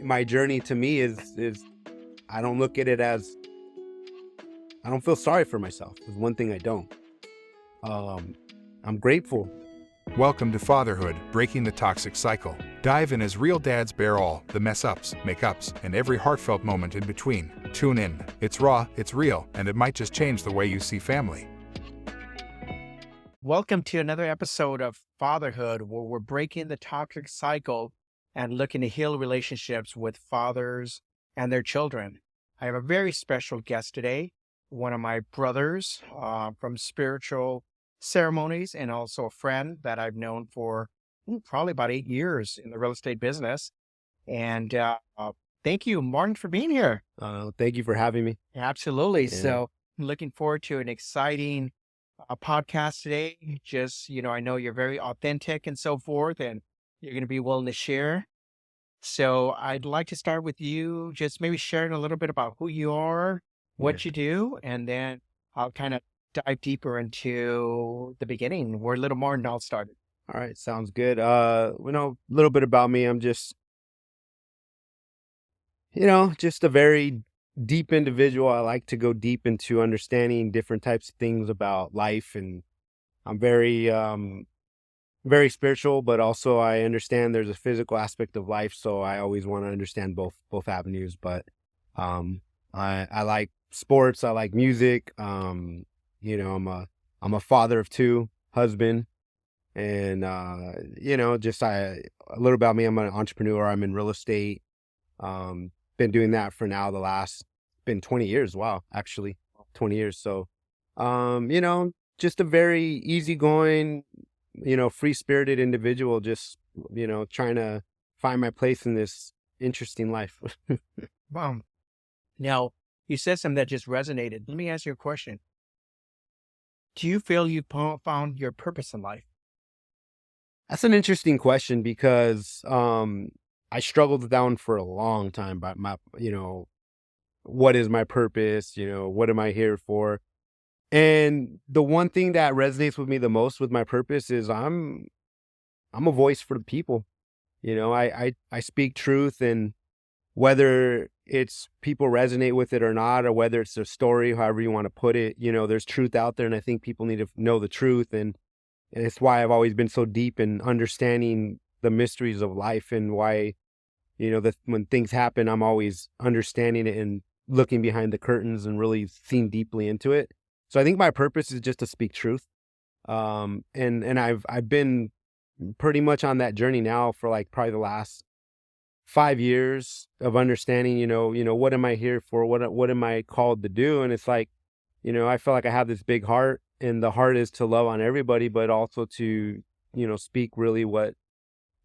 my journey to me is I don't look at it as I don't feel sorry for myself. Is one thing I don't. Um, I'm grateful. Welcome to Fatherhood, Breaking the Toxic Cycle. Dive in as real dads bear all, the mess-ups, make-ups, and every heartfelt moment in between. Tune in. It's raw, it's real, and it might just change the way you see family. Welcome to another episode of Fatherhood, where we're breaking the toxic cycle and looking to heal relationships with fathers and their children. I have a very special guest today, one of my brothers from spiritual ceremonies, and also a friend that I've known for probably about 8 years in the real estate business. And thank you, Martin, for being here. Thank you for having me. Absolutely. Yeah. So I'm looking forward to an exciting podcast today. Just, I know you're very authentic and so forth, and you're going to be willing to share. So I'd like to start with you, just maybe sharing a little bit about who you are, what you do, and then I'll kind of dive deeper into the beginning where little Martin all started. All right, sounds good. A little bit about me. I'm just a very deep individual. I like to go deep into understanding different types of things about life, and I'm very spiritual, but also I understand there's a physical aspect of life, so I always want to understand both avenues. But I like sports, I like music. I'm a father of two, husband, and just a little about me. I'm an entrepreneur. I'm in real estate. Been doing that for now been 20 years. Wow, actually 20 years. So, just a very easygoing, free-spirited individual, just, trying to find my place in this interesting life. Wow. Now, you said something that just resonated. Let me ask you a question. Do you feel you've found your purpose in life? That's an interesting question because I struggled with that one for a long time. But what is my purpose? What am I here for? And the one thing that resonates with me the most with my purpose is I'm a voice for the people. I speak truth, and whether it's people resonate with it or not, or whether it's a story, however you want to put it, there's truth out there, and I think people need to know the truth. And it's why I've always been so deep in understanding the mysteries of life, and why, when things happen, I'm always understanding it and looking behind the curtains and really seeing deeply into it. So I think my purpose is just to speak truth. And I've been pretty much on that journey now for like probably the last 5 years of understanding, what am I here for? What am I called to do? And it's like, I feel like I have this big heart, and the heart is to love on everybody, but also to, speak really what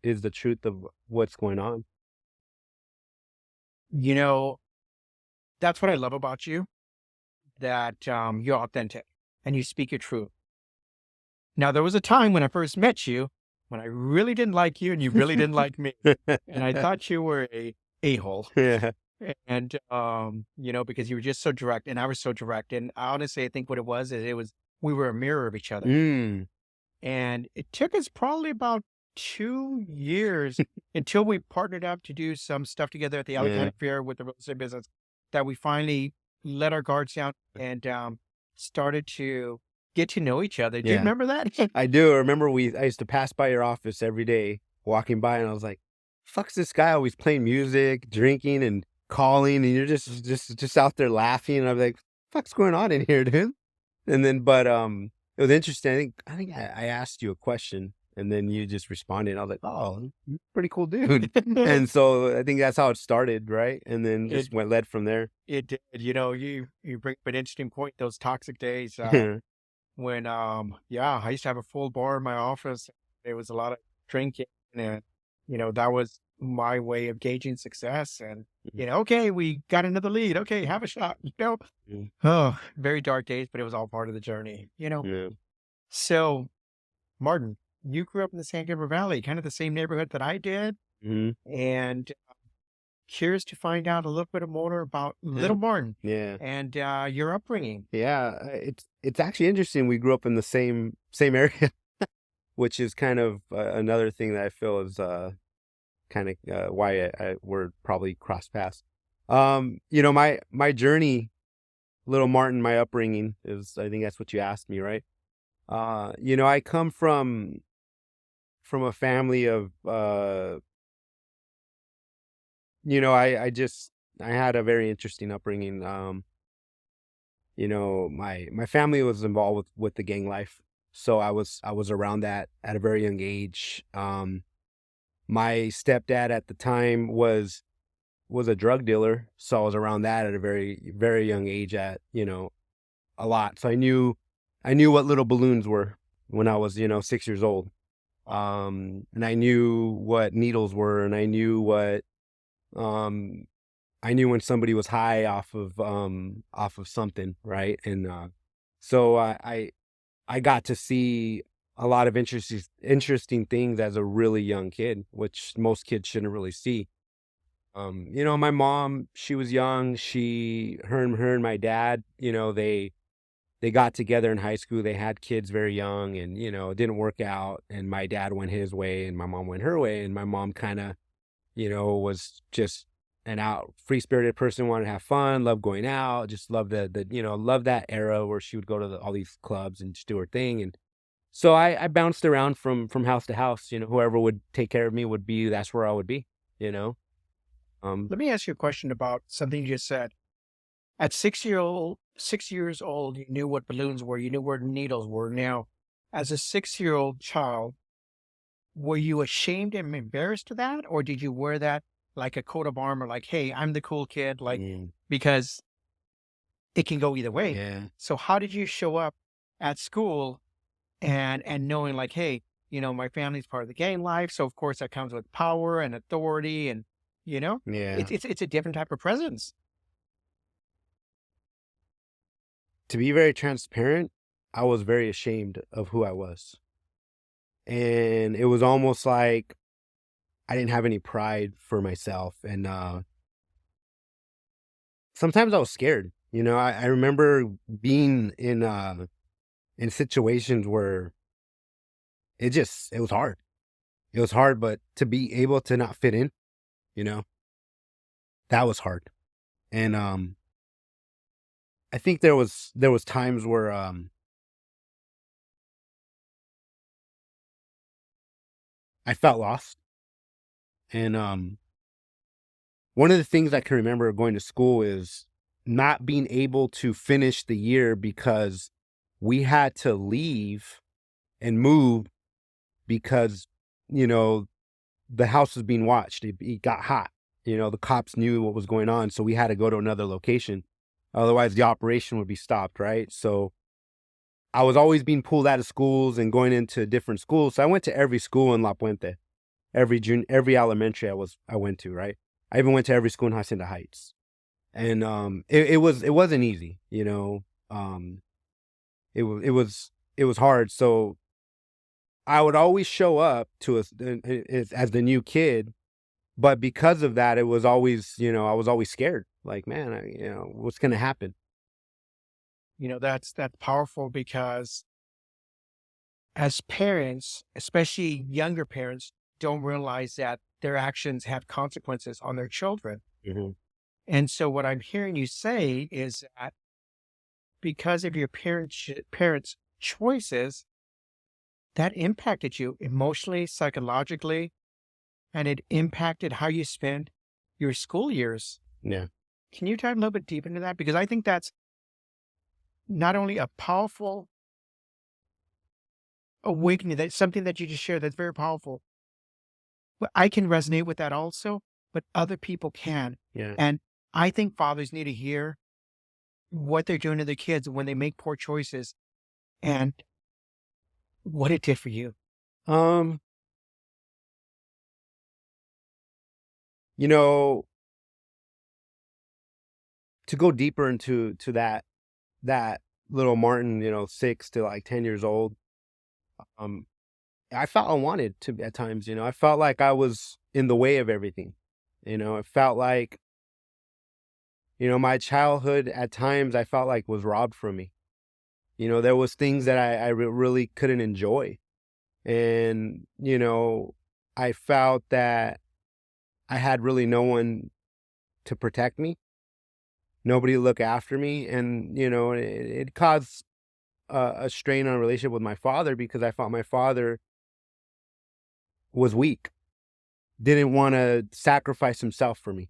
is the truth of what's going on. That's what I love about you, that you're authentic and you speak your truth. Now, there was a time when I first met you when I really didn't like you and you really didn't like me. And I thought you were a a-hole. Yeah. And, because you were just so direct and I was so direct. And honestly, I think what it was is we were a mirror of each other. Mm. And it took us probably about 2 years until we partnered up to do some stuff together at the Alley County Fair with the real estate business, that we finally let our guards down and started to get to know each other. Do you remember that? I do. I remember I used to pass by your office every day walking by, and I was like, fuck's this guy always playing music, drinking and calling, and you're just out there laughing. And I'm like, fuck's going on in here, dude? And then, but it was interesting. I think I asked you a question, and then you just responded. I was like, oh, you're a pretty cool dude. And so I think that's how it started, right? And then just led from there. It did. You bring up an interesting point, those toxic days when, I used to have a full bar in my office. There was a lot of drinking, and, that was my way of gauging success. And, okay, we got another lead. Okay, have a shot, Oh, very dark days, but it was all part of the journey, Yeah. So, Martin, you grew up in the San Gabriel Valley, kind of the same neighborhood that I did. Mm-hmm. And curious to find out a little bit more about little Martin and your upbringing. Yeah. It's actually interesting. We grew up in the same area, which is kind of another thing that I feel is kind of why we're probably cross paths. My journey, little Martin, my upbringing is, I think that's what you asked me, right? I come from a family of, I had a very interesting upbringing. My family was involved with the gang life, so I was around that at a very young age. My stepdad at the time was a drug dealer, so I was around that at a very very young age, at a lot. So I knew what little balloons were when I was 6 years old. And I knew what needles were, and um I knew when somebody was high off of something, right? And so I got to see a lot of interesting things as a really young kid, which most kids shouldn't really see. My mom, she was young. Her and my dad, they got together in high school. They had kids very young, and it didn't work out. And my dad went his way, and my mom went her way. And my mom kind of, was just an out free spirited person, wanted to have fun, loved going out, just loved loved that era where she would go to all these clubs and just do her thing. And so I bounced around from house to house. Whoever would take care of me that's where I would be. You know, um, Let me ask you a question about something you just said. At 6 years old, you knew what balloons were. You knew where needles were. Now, as a 6-year-old child, were you ashamed and embarrassed of that, or did you wear that like a coat of armor? Like, hey, I'm the cool kid. Like, mm, because it can go either way. yeah. So, how did you show up at school and knowing like, hey, my family's part of the gang life, so of course that comes with power and authority, and you know, Yeah. it's a different type of presence. To be very transparent, I was very ashamed of who I was. And it was almost like I didn't have any pride for myself. And sometimes I was scared. I remember being in situations where it was hard. It was hard, but to be able to not fit in, you know, that was hard. And I think there was times where I felt lost. And one of the things I can remember going to school is not being able to finish the year because we had to leave and move because, you know, the house was being watched. It got hot. The cops knew what was going on, so we had to go to another location. Otherwise, the operation would be stopped, right? So I was always being pulled out of schools and going into different schools. So I went to every school in La Puente, every elementary I went to, right? I even went to every school in Hacienda Heights. And it wasn't easy. It was hard. So I would always show up to as the new kid, but because of that, it was always, I was always scared. Like, man, what's gonna happen? That's powerful because as parents, especially younger parents, don't realize that their actions have consequences on their children. Mhm. And so what I'm hearing you say is that because of your parents' choices, that impacted you emotionally, psychologically, and it impacted how you spend your school years. Yeah. Can you dive a little bit deeper into that? Because I think that's not only a powerful awakening, that's something that you just shared that's very powerful. But I can resonate with that also, but other people can. Yeah. And I think fathers need to hear what they're doing to their kids when they make poor choices and what it did for you. Um, you know, to go deeper into that little Martin, 6 to like 10 years old, um, I felt unwanted to at times. I felt like I was in the way of everything. It felt like, my childhood at times I felt like was robbed from me. There was things that I really couldn't enjoy. And, I felt that I had really no one to protect me, nobody to look after me, and, it caused a strain on a relationship with my father because I thought my father was weak, didn't wanna sacrifice himself for me,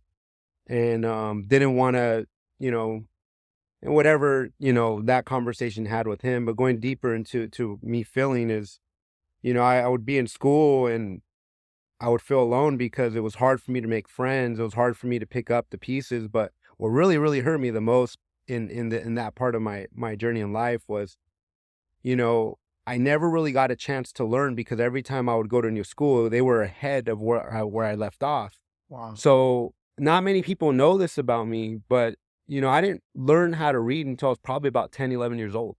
and, didn't wanna, you know and whatever, that conversation had with him, but going deeper into me feeling is, I would be in school and I would feel alone because it was hard for me to make friends. It was hard for me to pick up the pieces. But what really, really hurt me the most in that part of my journey in life was, you know, I never really got a chance to learn because every time I would go to a new school, they were ahead of where I left off. Wow. So not many people know this about me, but I didn't learn how to read until I was probably about 10, 11 years old.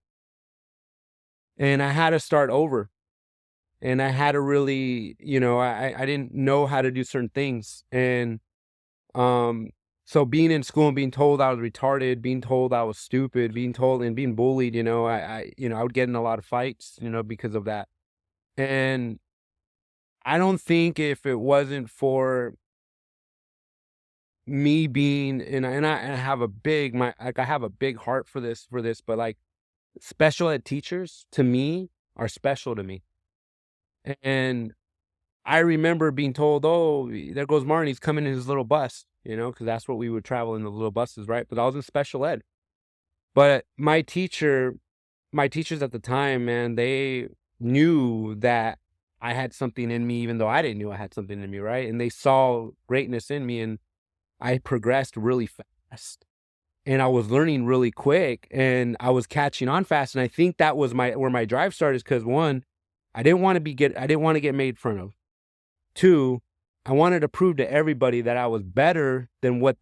And I had to start over. And I had to really, I didn't know how to do certain things. And um so being in school and being told I was retarded, being told I was stupid, being told and being bullied, I would get in a lot of fights, because of that. And I don't think if it wasn't for me being and I have a big I have a big heart for this, but like special ed teachers to me are special to me. And I remember being told, "Oh, there goes Martin, he's coming in his little bus," because that's what we would travel in, the little buses, right? But I was in special ed. But my teachers at the time, man, they knew that I had something in me, even though I didn't know I had something in me, right? And they saw greatness in me, and I progressed really fast. And I was learning really quick, and I was catching on fast. And I think that was where my drive started, is because one, I didn't want to get made fun of. Two, I wanted to prove to everybody that I was better than what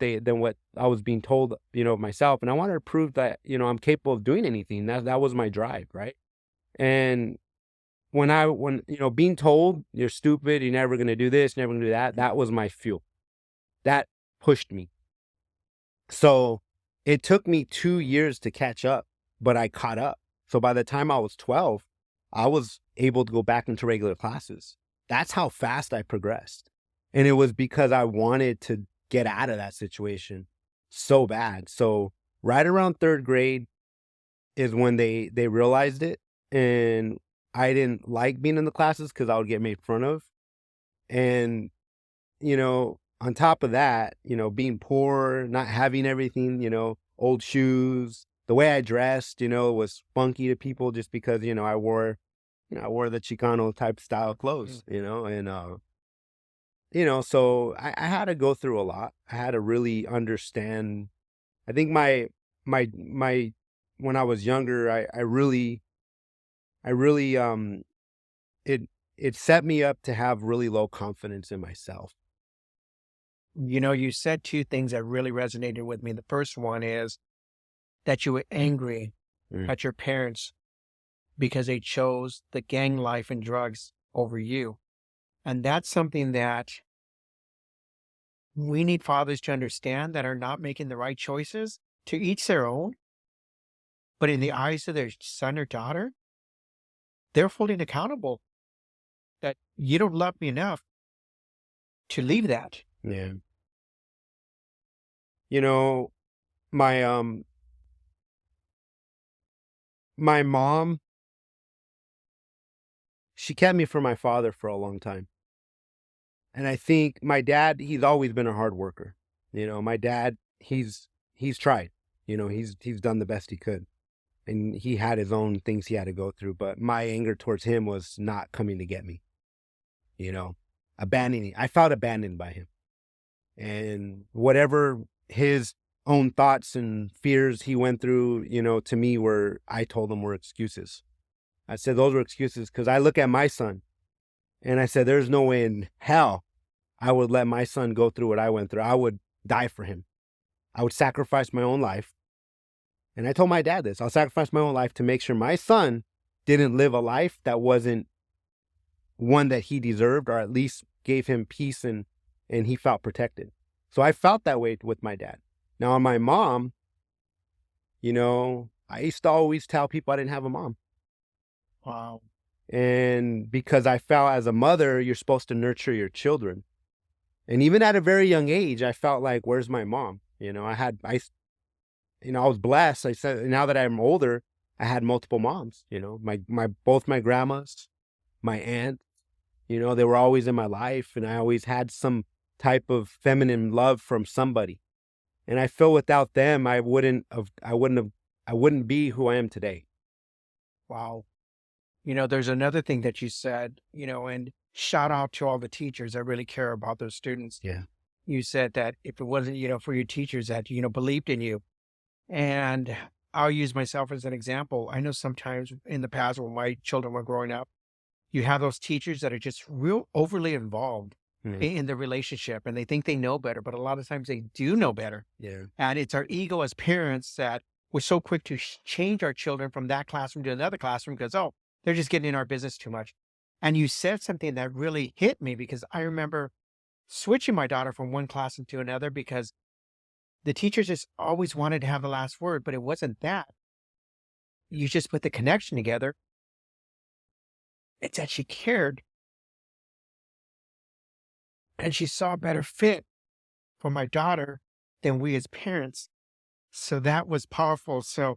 I was being told, of myself. And I wanted to prove that, I'm capable of doing anything. That was my drive, right? And when being told you're stupid, you're never gonna do this, never gonna do that, that was my fuel. That pushed me. So it took me 2 years to catch up, but I caught up. So by the time I was 12, I was able to go back into regular classes. That's how fast I progressed. And it was because I wanted to get out of that situation so bad. So right around third grade is when they realized it. And I didn't like being in the classes because I would get made fun of. And on top of that, being poor, not having everything, old shoes, the way I dressed, was funky to people just because, I wore the Chicano type style clothes, and, so I had to go through a lot. I had to really understand. I think when I was younger, I really, it, it set me up to have really low confidence in myself. You said two things that really resonated with me. The first one is that you were angry Mm. at your parents because they chose the gang life and drugs over you. And that's something that we need fathers to understand, that are not making the right choices, to each their own. But in the eyes of their son or daughter, they're holding accountable that you don't love me enough to leave that. Yeah. You know, my, my mom, she kept me from my father for a long time. And I think my dad, he's always been a hard worker. My dad, he's tried. He's done the best he could. And he had his own things he had to go through, but my anger towards him was not coming to get me, you know, abandoning. I felt abandoned by him. And whatever his own thoughts and fears he went through, to me I told him were excuses. I said those were excuses because I look at my son and I said, there's no way in hell I would let my son go through what I went through. I would die for him. I would sacrifice my own life. And I told my dad this. I'll sacrifice my own life to make sure my son didn't live a life that wasn't one that he deserved, or at least gave him peace and he felt protected. So I felt that way with my dad. Now, on my mom, I used to always tell people I didn't have a mom. Wow. And because I felt as a mother, you're supposed to nurture your children. And even at a very young age, I felt like, "Where's my mom?" I was blessed. I said now that I'm older, I had multiple moms, my both my grandmas, my aunt, they were always in my life, and I always had some type of feminine love from somebody. And I feel without them, I wouldn't be who I am today. Wow. There's another thing that you said, and shout out to all the teachers that really care about their students. Yeah. You said that if it wasn't, for your teachers that, believed in you. And I'll use myself as an example. I know sometimes in the past when my children were growing up, you have those teachers that are just real overly involved Yeah. in the relationship and they think they know better, but a lot of times they do know better. Yeah. And it's our ego as parents that we're so quick to change our children from that classroom to another classroom because, oh, they're just getting in our business too much. And you said something that really hit me because I remember switching my daughter from one class into another because the teachers just always wanted to have the last word, but it wasn't that. You just put the connection together. It's that she cared and she saw a better fit for my daughter than we as parents. So that was powerful. So,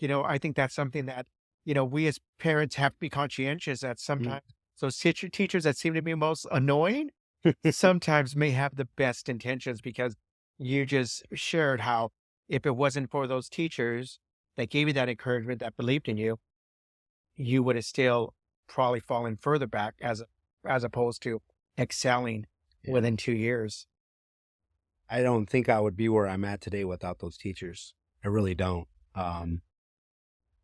I think that's something that, we as parents have to be conscientious that Mm. sometimes those teachers that seem to be most annoying sometimes may have the best intentions because you just shared how if it wasn't for those teachers that gave you that encouragement, that believed in you, you would have still probably fallen further back as opposed to excelling Yeah. within 2 years. I don't think I would be where I'm at today without those teachers. I really don't. Um,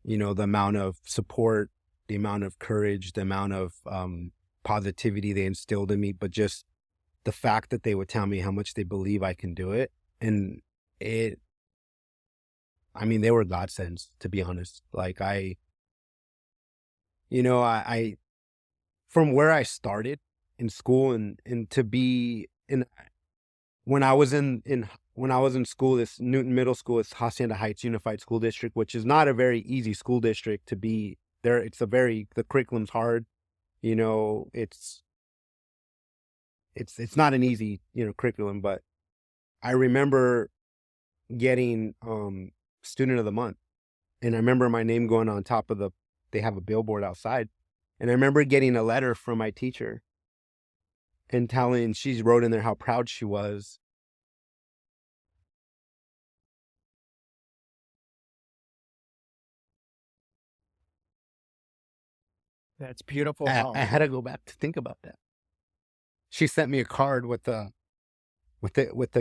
the amount of support, the amount of courage, the amount of positivity they instilled in me, but just the fact that they would tell me how much they believe I can do it. And it, I mean, they were godsends, to be honest. Like I from where I started in school and to be in when I was when I was in school, this Newton Middle School, it's Hacienda Heights Unified School District, which is not a very easy school district to be there. The curriculum's hard, it's not an easy, curriculum, but I remember getting student of the month. And I remember my name going on top of they have a billboard outside. And I remember getting a letter from my teacher and she wrote in there how proud she was. That's beautiful I how had to go back to think about that. She sent me a card with the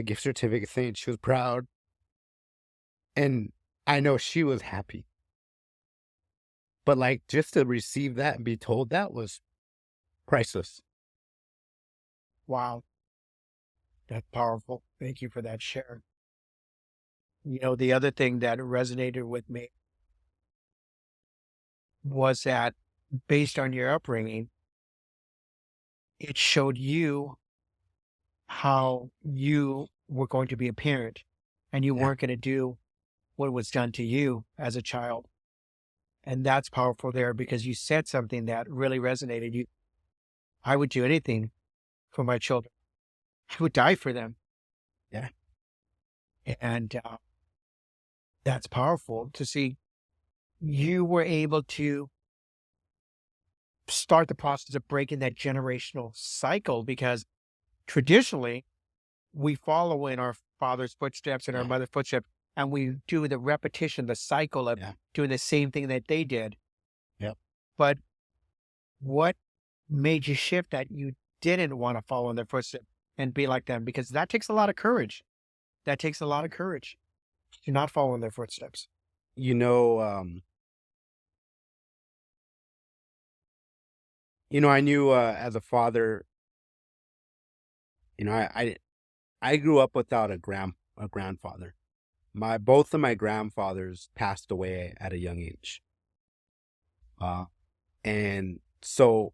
gift certificate saying she was proud. And I know she was happy. But like just to receive that and be told that was priceless. wow, that's powerful. Thank you for that share. The other thing that resonated with me was that based on your upbringing, it showed you how you were going to be a parent and you Yeah. weren't going to do what was done to you as a child. And that's powerful there because you said something that really resonated. I would do anything for my children. I would die for them. Yeah. And that's powerful to see you were able to start the process of breaking that generational cycle because traditionally we follow in our father's footsteps and our Yeah. mother's footsteps and we do the repetition, the cycle of Yeah. doing the same thing that they did. Yep. But what made you shift that you didn't want to follow in their footsteps and be like them? Because that takes a lot of courage. That takes a lot of courage to not follow in their footsteps. You know, um, I knew as a father, you know, I grew up without a grandfather. Both of my grandfathers passed away at a young age. Uh, and so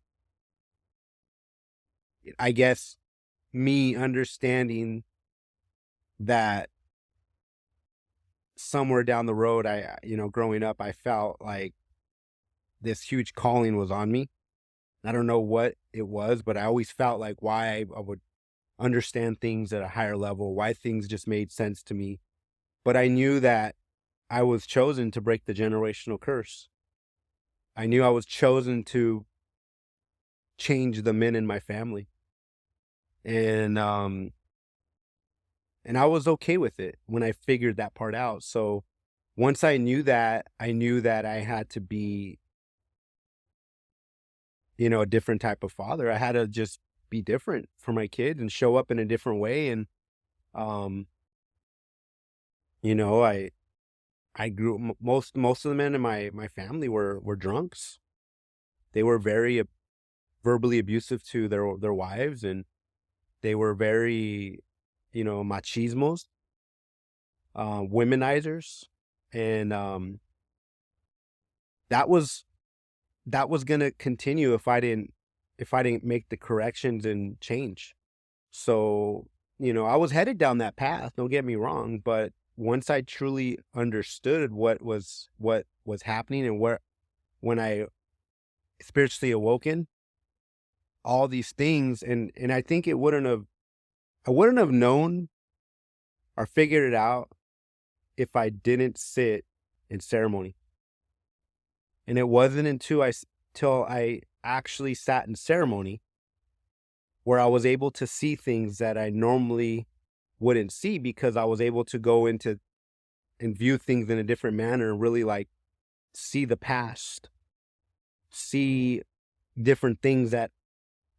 I guess me understanding that somewhere down the road, growing up, I felt like this huge calling was on me. I don't know what it was, but I always felt like why understand things at a higher level, why things just made sense to me. But I knew that I was chosen to break the generational curse. I knew I was chosen to change the men in my family. And and I was okay with it when I figured that part out. So once I knew that I had to be, a different type of father. I had to just be different for my kids and show up in a different way. And um, you know, I grew most of the men in my family were drunks. They were very verbally abusive to their wives, and they were very, machismos, womenizers, and that was that was gonna continue if I didn't make the corrections and change. So, I was headed down that path, don't get me wrong, but once I truly understood what was happening and where when I spiritually awoken, all these things, and I think I wouldn't have known or figured it out if I didn't sit in ceremony. And it wasn't till I actually sat in ceremony where I was able to see things that I normally wouldn't see, because I was able to go into and view things in a different manner and really like see the past, see different things that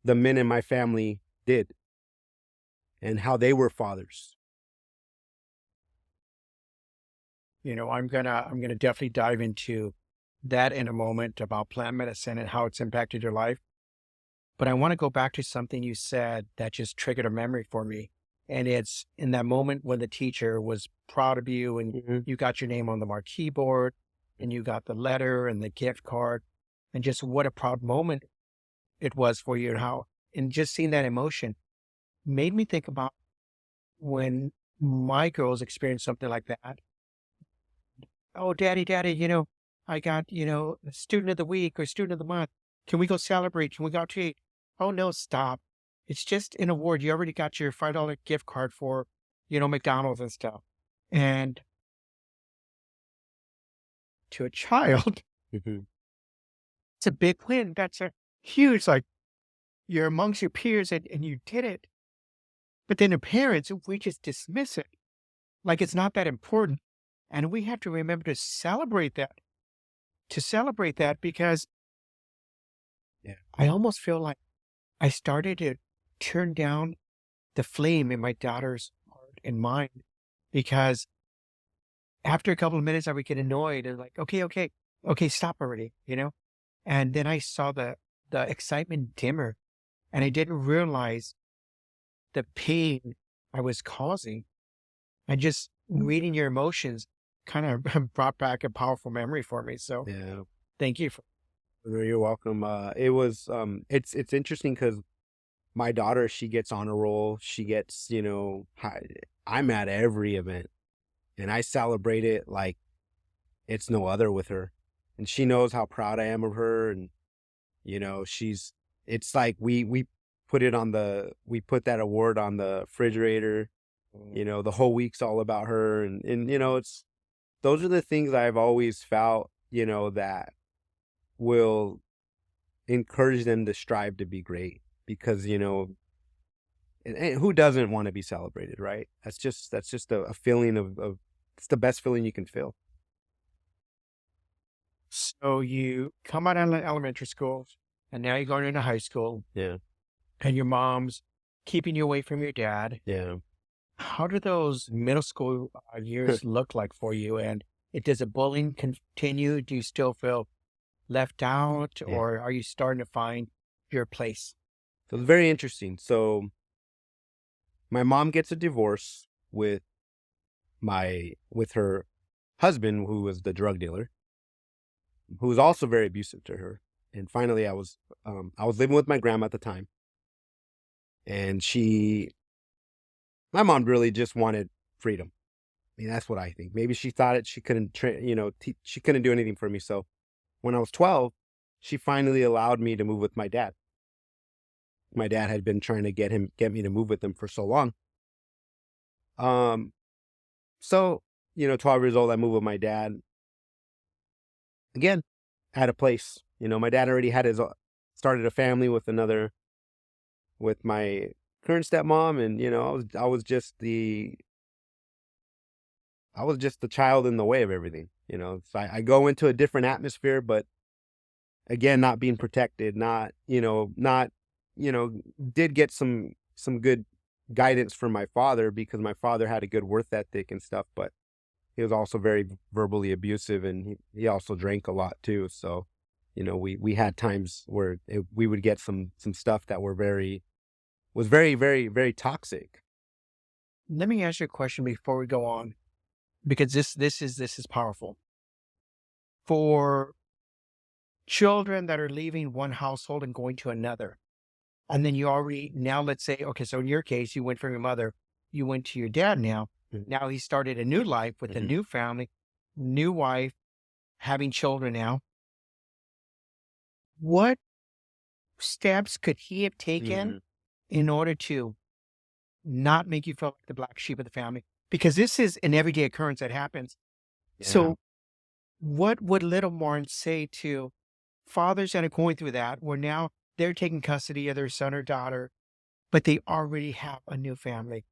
the men in my family did and how they were fathers. I'm gonna definitely dive into that in a moment about plant medicine and how it's impacted your life. But I want to go back to something you said that just triggered a memory for me. And it's in that moment when the teacher was proud of you and Mhm. you got your name on the marquee board and you got the letter and the gift card, and just what a proud moment it was for you, and how, and just seeing that emotion made me think about when my girls experienced something like that. Oh, daddy, I got, student of the week or student of the month. Can we go celebrate? Can we go out to eat? Oh, no, stop. It's just an award. You already got your $5 gift card for, McDonald's and stuff. And to a child, Mhm. it's a big win. That's a huge, like, you're amongst your peers and you did it. But then the parents, we just dismiss it like it's not that important. And we have to remember to celebrate that, because Yeah. I almost feel like I started to turn down the flame in my daughter's heart and mind, because after a couple of minutes, I would get annoyed and like, okay, stop already. And then I saw the excitement dimmer, and I didn't realize the pain I was causing. And just reading your emotions kind of brought back a powerful memory for me. So Yeah. thank you for. You're welcome. It's interesting because my daughter, she gets on a roll. She gets, I'm at every event and I celebrate it like it's no other with her. And she knows how proud I am of her. And, she's, it's like we put that award on the refrigerator, the whole week's all about her. And, those are the things I've always felt, that will encourage them to strive to be great, because, and who doesn't want to be celebrated, right? That's just a feeling of it's the best feeling you can feel. So you come out of elementary school and now you're going into high school, Yeah. and your mom's keeping you away from your dad. Yeah. How do those middle school years look like for you? And does the bullying continue? Do you still feel left out, Yeah. or are you starting to find your place? So it's very interesting. So my mom gets a divorce with her husband, who was the drug dealer, who was also very abusive to her. And finally I was living with my grandma at the time, and my mom really just wanted freedom. I mean, that's what I think. Maybe she thought she couldn't, she couldn't do anything for me. So when I was 12, she finally allowed me to move with my dad. My dad had been trying to get me to move with him for so long. Um, so, 12 years old, I moved with my dad again at a place. My dad already had started a family with my current stepmom, and I was just the child in the way of everything. So I go into a different atmosphere, but again, not being protected, not, you know, did get some good guidance from my father because my father had a good work ethic and stuff, but he was also very verbally abusive, and he also drank a lot too. So, we had times where we would get some stuff that was very, very, very toxic. Let me ask you a question before we go on, because this is powerful. For children that are leaving one household and going to another, and then you already now let's say, okay, so in your case, you went from your mother, you went to your dad now. Mhm, Now he started a new life with a mhm, new family, new wife, having children now. What steps could he have taken mhm. in order to not make you feel like the black sheep of the family? Because this is an everyday occurrence that happens. Yeah. So, what would Little Martin say to fathers that are going through that, where now they're taking custody of their son or daughter, but they already have a new family?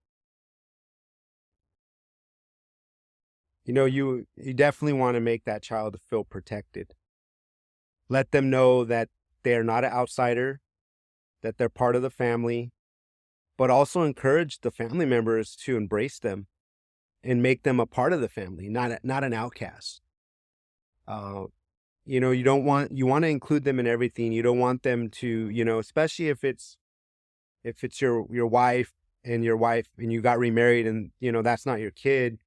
You definitely want to make that child feel protected. Let them know that they're not an outsider, that they're part of the family, but also encourage the family members to embrace them and make them a part of the family, not an outcast. Uh, you want to include them in everything. You don't want them to, especially if it's your wife and you got remarried and that's not your kid.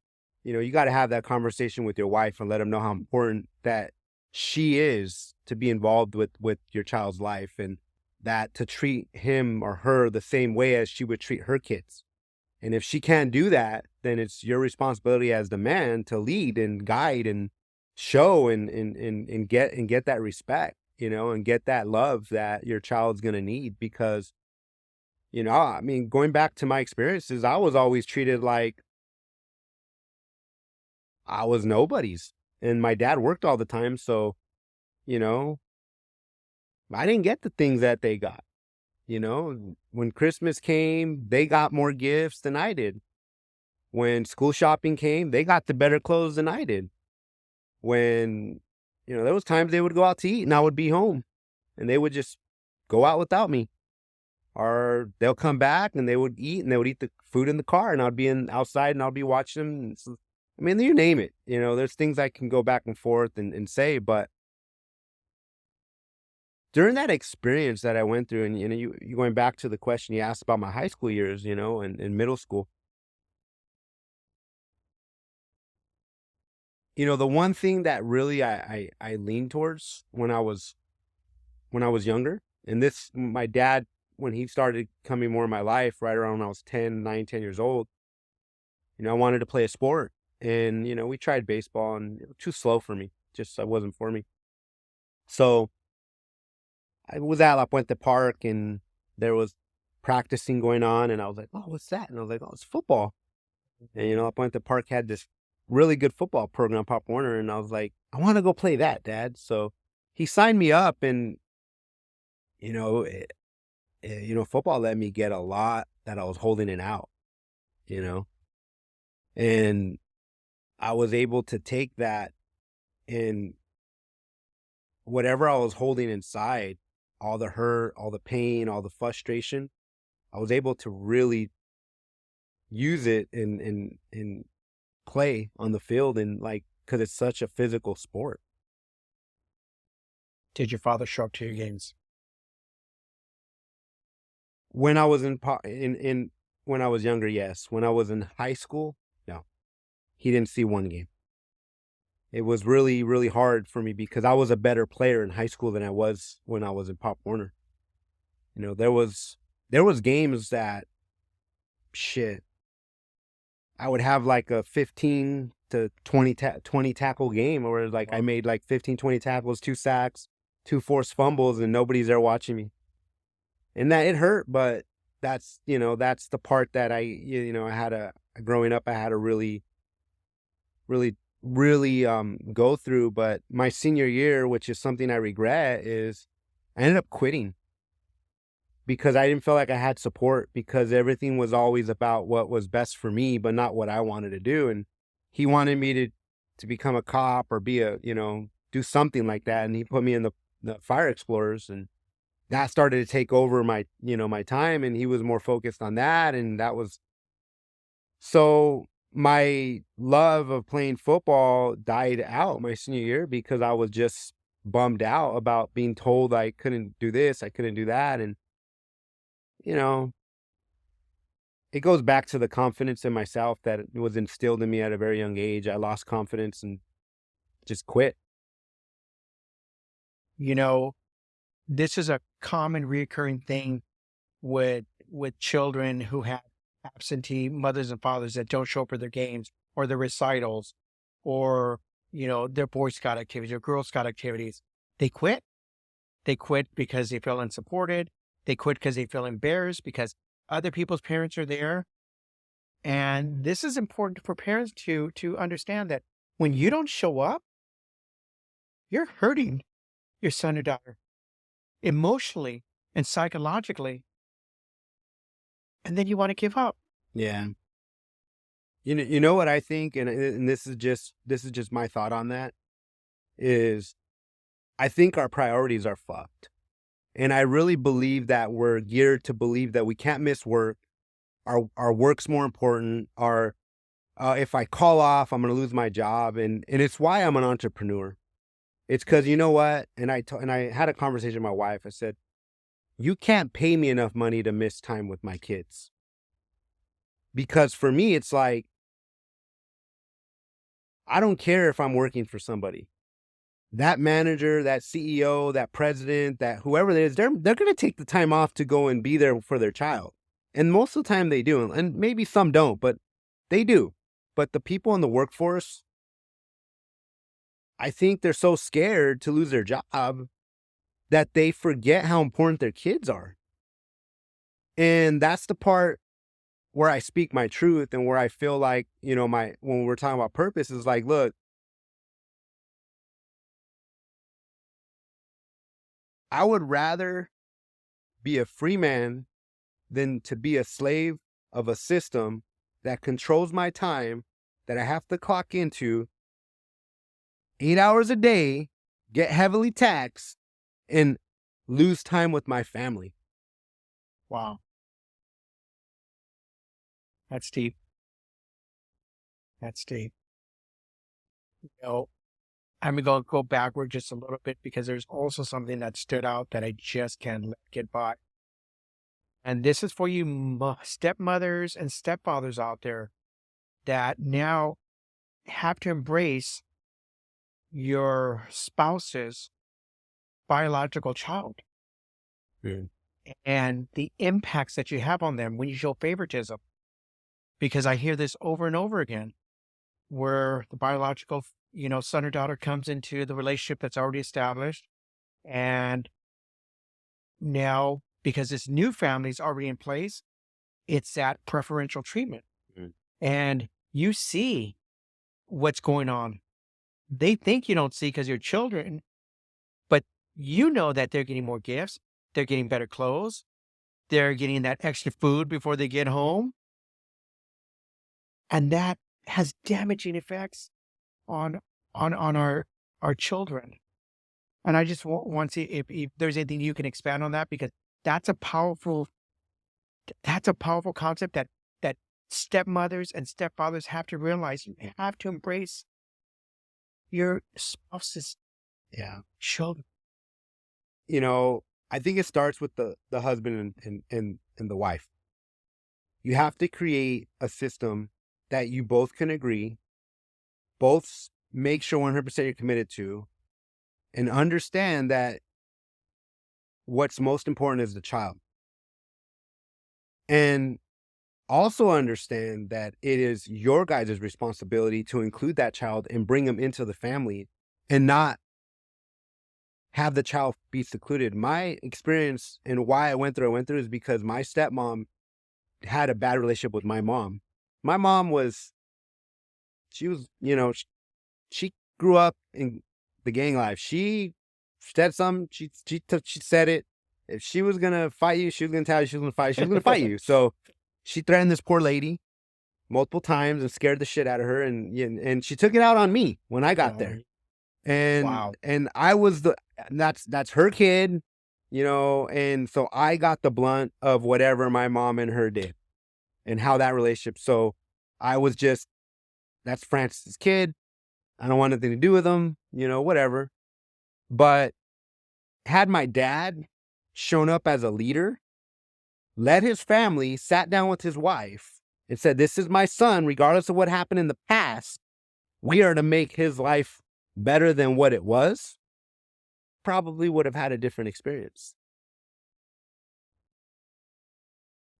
You got to have that conversation with your wife and let them know how important that she is to be involved with your child's life, and that to treat him or her the same way as she would treat her kids. And if she can't do that, then it's your responsibility as the man to lead and guide and show and get that respect, and get that love that your child's gonna need. Because, I mean, going back to my experiences, I was always treated like I was nobody's. And my dad worked all the time, so, you know, I didn't get the things that they got. When Christmas came, they got more gifts than I did. When school shopping came, they got the better clothes than I did. When, there was times they would go out to eat and I would be home and they would just go out without me. Or they'll come back and they would eat the food in the car, and I'd be outside and I'll be watching them. I mean, you name it. There's things I can go back and forth and say, but during that experience that I went through, and you going back to the question you asked about my high school years, and in middle school, the one thing that really I leaned towards when I was younger, and this my dad, when he started coming more in my life right around when I was 10 years old, I wanted to play a sport. And we tried baseball, and it was too slow for me. Just it wasn't for me. So I went to park, and there was practicing going on, and I was like, oh, what's that? And I was like, oh, it's football. And I went to park, had this really good football program, Pop Warner, and I was like, I want to go play that, Dad. So he signed me up, and you know, it, football let me get a lot that I was holding it out, you know, and I was able to take that, and whatever I was holding inside, all the hurt, all the pain, all the frustration, I was able to really use it and play on the field, and like, because it's such a physical sport. Did your father show up to your games? When I was in when I was younger, yes. When I was in high school, no, he didn't see one game. It was really, really hard for me because I was a better player in high school than I was when I was in Pop Warner. There was games that, shit, I would have like a 15 to 20 tackle game, or like I Wow. made like 15, 20 tackles, two sacks, two forced fumbles, and nobody's there watching me. And that it hurt, but that's the part that I had a growing up, I had to really, really, go through. But my senior year, which is something I regret, is I ended up quitting because I didn't feel like I had support because everything was always about what was best for me, but not what I wanted to do. And he wanted me to become a cop or be do something like that. And he put me in the fire explorers, and that started to take over my time. And he was more focused on that. And that was so my love of playing football died out my senior year because I was just bummed out about being told I couldn't do this, I couldn't do that. And, you know, it goes back to the confidence in myself that was instilled in me at a very young age. I lost confidence and just quit. You know, this is a common reoccurring thing with children who have absentee mothers and fathers that don't show up for their games or their recitals or their Boy Scout activities or Girl Scout activities. They quit. They quit because they feel unsupported. They quit because they feel embarrassed because other people's parents are there. And this is important for parents to understand that when you don't show up, you're hurting your son or daughter emotionally and psychologically, and then you want to give up. Yeah. You know what I think, and this is just my thought on that, is I think our priorities are fucked. And I really believe that we're geared to believe that we can't miss work. Our work's more important. Our if I call off, I'm gonna lose my job, and it's why I'm an entrepreneur. It's because you know what? And I had a conversation with my wife. I said, you can't pay me enough money to miss time with my kids. Because for me, it's like I don't care if I'm working for somebody. That manager, that CEO, that president, that whoever it is, they're gonna take the time off to go and be there for their child. And most of the time they do. And maybe some don't, but they do. But the people in the workforce, I think they're so scared to lose their job that they forget how important their kids are. And that's the part where I speak my truth and where I feel like, when we're talking about purpose is like, look, I would rather be a free man than to be a slave of a system that controls my time, that I have to clock into 8 hours a day, get heavily taxed, and lose time with my family. Wow, that's deep. That's deep. You know, I'm going to go backward just a little bit because there's also something that stood out that I just can't let get by. And this is for you stepmothers and stepfathers out there that now have to embrace your spouse's biological child Mm. and the impacts that you have on them when you show favoritism. Because I hear this over and over again, where the biological, son or daughter comes into the relationship that's already established. And now, because this new family is already in place, it's that preferential treatment. Mm. And you see what's going on. They think you don't see because you're children, but you know that they're getting more gifts. They're getting better clothes. They're getting that extra food before they get home. And that has damaging effects on our children. And I just want to see if there's anything you can expand on that, because that's a powerful concept that stepmothers and stepfathers have to realize. You have to embrace your spouse's Yeah. children. I think it starts with the husband and the wife. You have to create a system that you both can agree, both make sure 100% you're committed to, and understand that what's most important is the child. And also understand that it is your guys' responsibility to include that child and bring them into the family, and not have the child be secluded. My experience and why I went through is because my stepmom had a bad relationship with my mom. My mom she was, she grew up in the gang life. She said something, she said it. If she was gonna fight you, she was gonna tell you she was gonna fight. She was gonna fight you. So she threatened this poor lady multiple times and scared the shit out of her, and she took it out on me when I got there. Wow. And I was that's her kid, and so I got the blunt of whatever my mom and her did and how that relationship. So I was just that's Francis's kid. I don't want nothing to do with him, whatever. But had my dad shown up as a leader, led his family, sat down with his wife, and said, "This is my son, regardless of what happened in the past, we are to make his life better than what it was," probably would have had a different experience.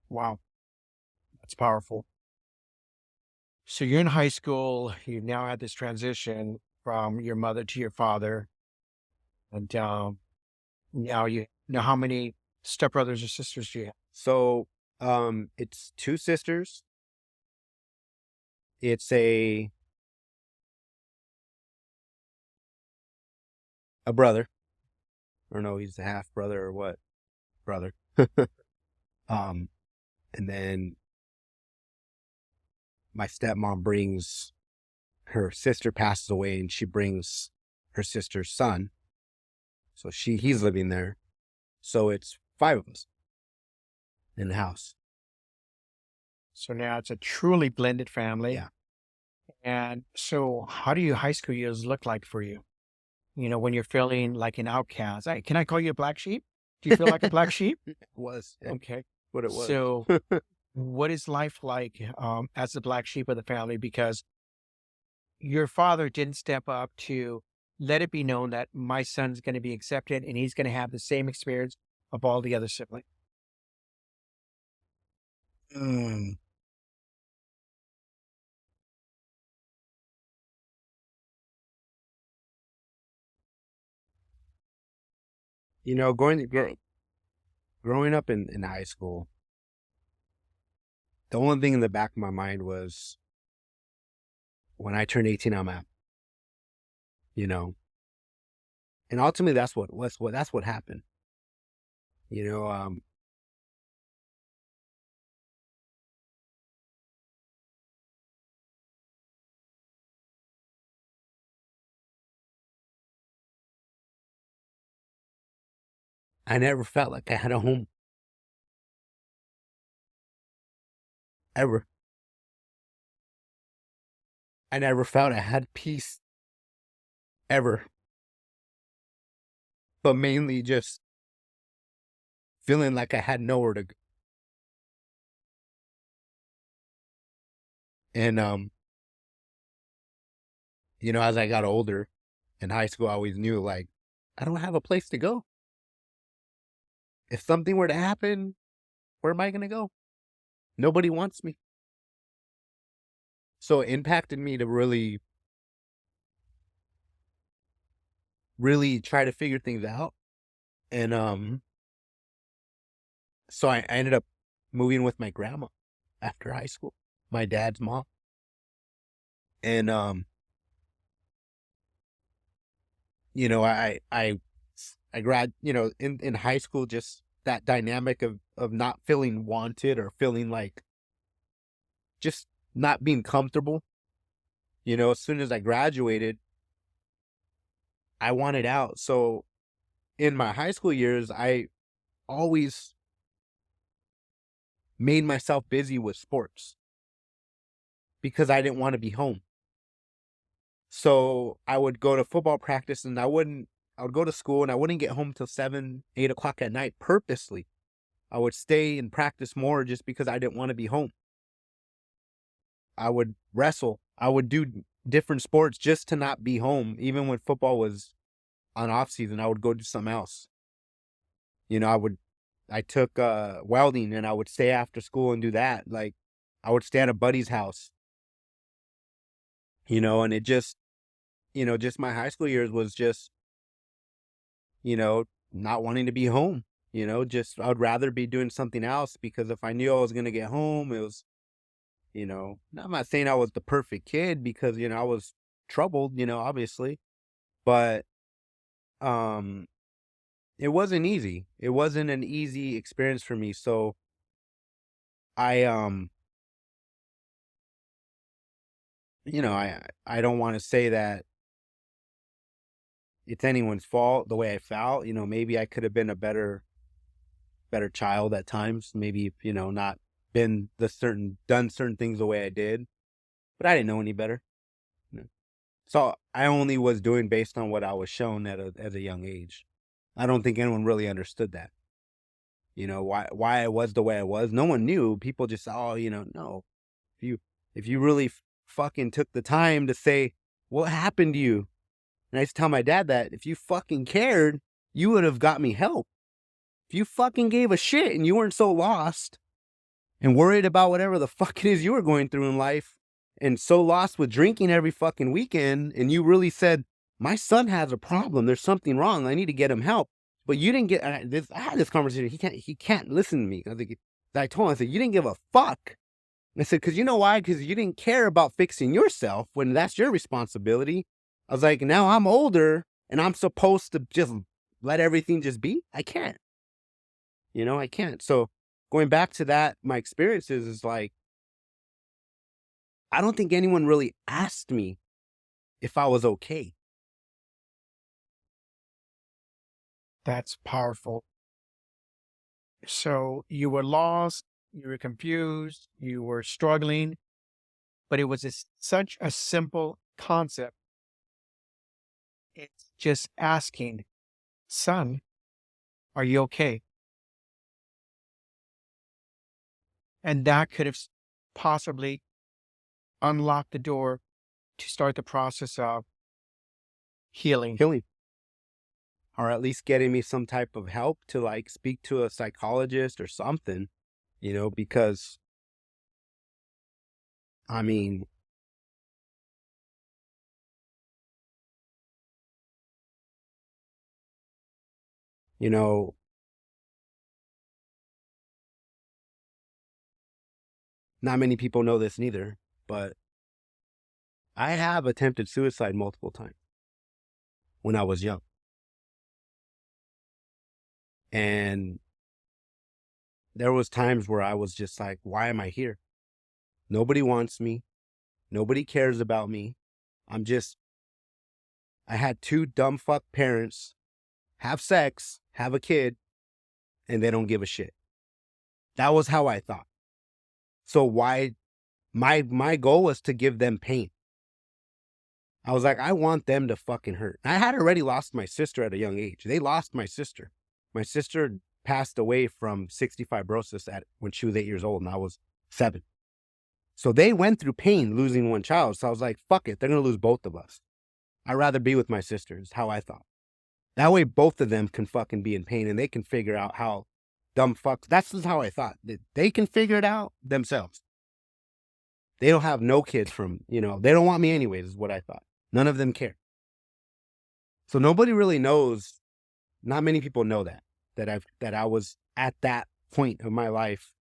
Wow. That's powerful. So you're in high school. You now had this transition from your mother to your father. And now you know how many stepbrothers or sisters do you have? So, it's two sisters. It's a brother. Or no, he's a half brother or what? Brother. Um, and then my stepmom brings her sister passes away and she brings her sister's son. So he's living there. So it's five of us in the house. So now it's a truly blended family. Yeah. And so how do your high school years look like for you? When you're feeling like an outcast. Hey, can I call you a black sheep? Do you feel like a black sheep? It was Okay. what it was. So what is life like as the black sheep of the family? Because your father didn't step up to let it be known that my son's going to be accepted and he's going to have the same experience of all the other siblings. Mm. You know, growing up in high school, the only thing in the back of my mind was when I turned 18, I'm out, you know, and ultimately that's what happened. You know, I never felt like I had a home ever. I never felt I had peace ever, but mainly just feeling like I had nowhere to go. And, as I got older in high school, I always knew like, I don't have a place to go. If something were to happen, where am I going to go? Nobody wants me. So it impacted me to really, really try to figure things out. And, so I ended up moving with my grandma after high school, my dad's mom. And, I in high school, just that dynamic of not feeling wanted or feeling like just not being comfortable. As soon as I graduated, I wanted out. So in my high school years, I always made myself busy with sports because I didn't want to be home. So I would go to football practice and I would go to school and I wouldn't get home till 7, 8 o'clock at night purposely. I would stay and practice more just because I didn't want to be home. I would wrestle. I would do different sports just to not be home. Even when football was on off season, I would go do something else. I took welding and I would stay after school and do that. Like I would stay at a buddy's house, and it just, just my high school years was just not wanting to be home, just I'd rather be doing something else because if I knew I was going to get home, it was, I'm not saying I was the perfect kid because, I was troubled, obviously, but um it wasn't easy. It wasn't an easy experience for me. So I I don't want to say that it's anyone's fault the way I felt. Maybe I could have been a better child at times. Maybe, not been done certain things the way I did, but I didn't know any better. you know. So I only was doing based on what I was shown at a young age. I don't think anyone really understood that. Why I was the way I was. No one knew. People just, oh, no. If you if you really fucking took the time to say, what happened to you? And I used to tell my dad that if you fucking cared, you would have got me help. If you fucking gave a shit and you weren't so lost and worried about whatever the fuck it is you were going through in life and so lost with drinking every fucking weekend, and you really said, my son has a problem. There's something wrong. I need to get him help. But you didn't get this. I had this conversation. He can't listen to me. I told him, I said, you didn't give a fuck. I said, because you know why? Because you didn't care about fixing yourself when that's your responsibility. I was like, now I'm older and I'm supposed to just let everything just be. I can't. I can't. So going back to that, my experiences is like, I don't think anyone really asked me if I was okay. That's powerful. So you were lost, you were confused, you were struggling, but it was such a simple concept. It's just asking, son, are you okay? And that could have possibly unlocked the door to start the process of healing. Healing. Or at least getting me some type of help to like speak to a psychologist or something, because I mean, you know, not many people know this neither, but I have attempted suicide multiple times when I was young. And there was times where I was just like, why am I here? Nobody wants me. Nobody cares about me. I had two dumb fuck parents have sex, have a kid, and they don't give a shit. That was how I thought. So why my goal was to give them pain. I was like, I want them to fucking hurt. I had already lost my sister at a young age. They lost my sister. My sister passed away from cystic fibrosis when she was 8 years old and I was 7. So they went through pain losing one child. So I was like, fuck it. They're going to lose both of us. I'd rather be with my sister is how I thought. That way both of them can fucking be in pain and they can figure out how dumb fucks. That's just how I thought. They can figure it out themselves. They don't have no kids they don't want me anyways is what I thought. None of them care. So nobody really knows. Not many people know that I was at that point of my life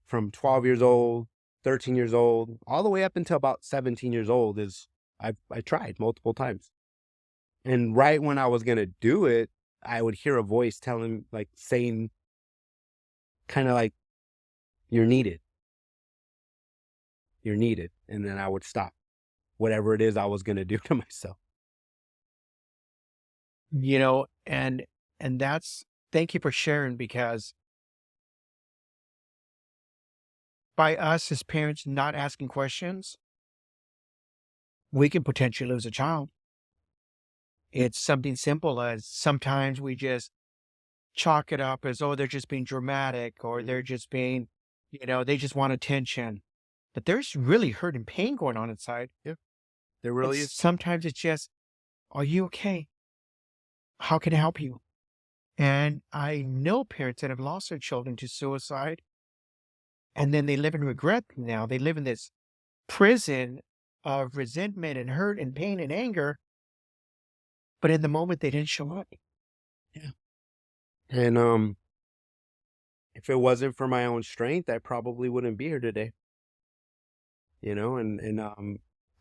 from 12 years old, 13 years old, all the way up until about 17 years old I tried multiple times. And right when I was going to do it, I would hear a voice saying kind of like, you're needed. You're needed. And then I would stop whatever it is I was going to do to myself. And that's, thank you for sharing, because by us as parents not asking questions, we can potentially lose a child. It's something simple as sometimes we just chalk it up as, oh, they're just being dramatic, or they're just being, they just want attention. But there's really hurt and pain going on inside. Yeah, there really is. Sometimes it's just, are you okay? How can I help you? And I know parents that have lost their children to suicide, and then they live in regret now. They live in this prison of resentment and hurt and pain and anger. But in the moment, they didn't show up. And if it wasn't for my own strength, I probably wouldn't be here today.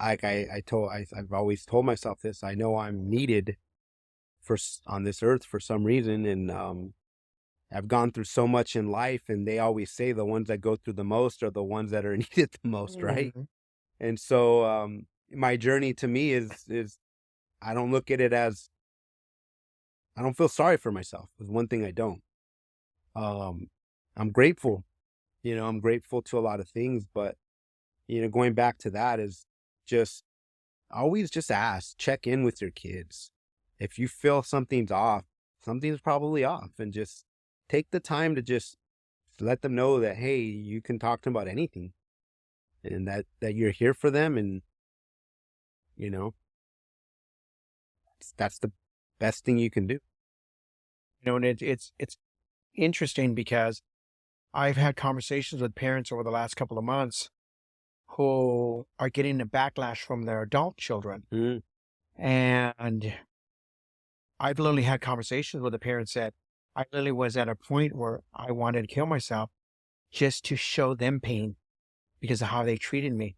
Like I've always told myself this. I know I'm needed on this earth for some reason, and I've gone through so much in life, and they always say the ones that go through the most are the ones that are needed the most, right? Mhm. And so my journey to me is I don't look at it as I don't feel sorry for myself. Is one thing I don't. Um, I'm grateful. I'm grateful to a lot of things, but going back to that is just always just ask, check in with your kids. If you feel something's off, something's probably off, and just take the time to just let them know that, hey, you can talk to them about anything, and that you're here for them, and you know that's the best thing you can do. And it's interesting because I've had conversations with parents over the last couple of months who are getting a backlash from their adult children. Mm, And I've literally had conversations with the parents that I literally was at a point where I wanted to kill myself just to show them pain because of how they treated me.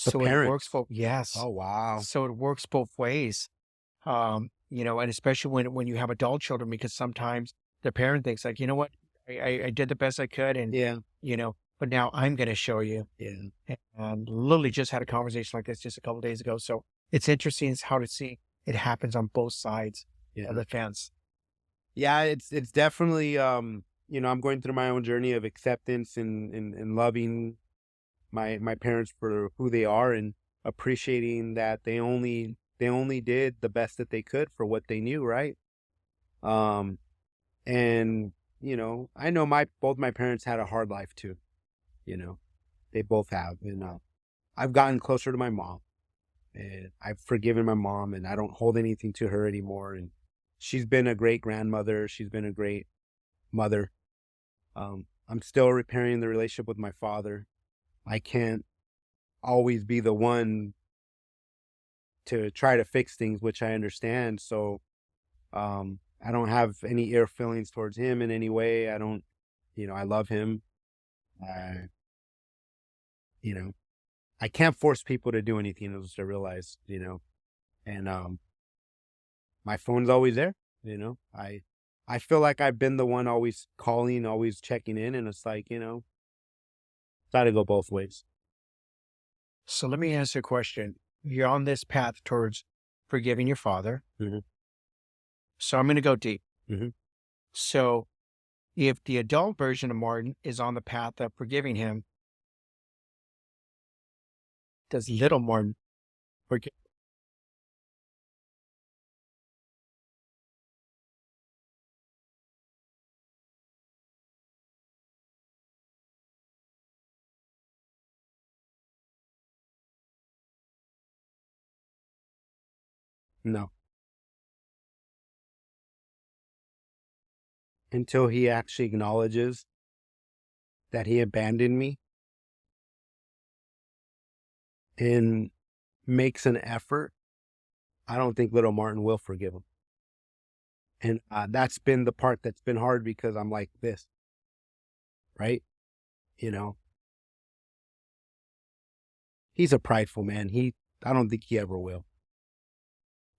the So it works parents. both, yes. Oh wow. So it works both ways. And especially when you have adult children, because sometimes the parent thinks like, you know what, I did the best I could, and Yeah. but now I'm going to show you. Yeah. And literally just had a conversation like this just a couple days ago. So it's interesting is how to see it happens on both sides of Yeah. the fence. Yeah. It's definitely I'm going through my own journey of acceptance and loving my parents for who they are, and appreciating that they only did the best that they could for what they knew, right? Um and I know my both my parents had a hard life too. you know they both have, and I've gotten closer to my mom, and I've forgiven my mom, and I don't hold anything to her anymore, and she's been a great grandmother, she's been a great mother. I'm still repairing the relationship with my father. I can't always be the one to try to fix things, which I understand. So I don't have any ill feelings towards him in any way. I don't, I love him. I, you know, I can't force people to do anything, as I realize, and my phone's always there. I feel like I've been the one always calling, always checking in, and it's like, it's got to go both ways. So let me ask you a question. You're on this path towards forgiving your father. Hmm. So I'm going to go deep. Hmm. So if the adult version of Martin is on the path of forgiving him, does little Martin forgive? No, until he actually acknowledges that he abandoned me and makes an effort, I don't think little Martin will forgive him. And that's been the part that's been hard, because I'm like this, right? You know, he's a prideful man. I don't think he ever will.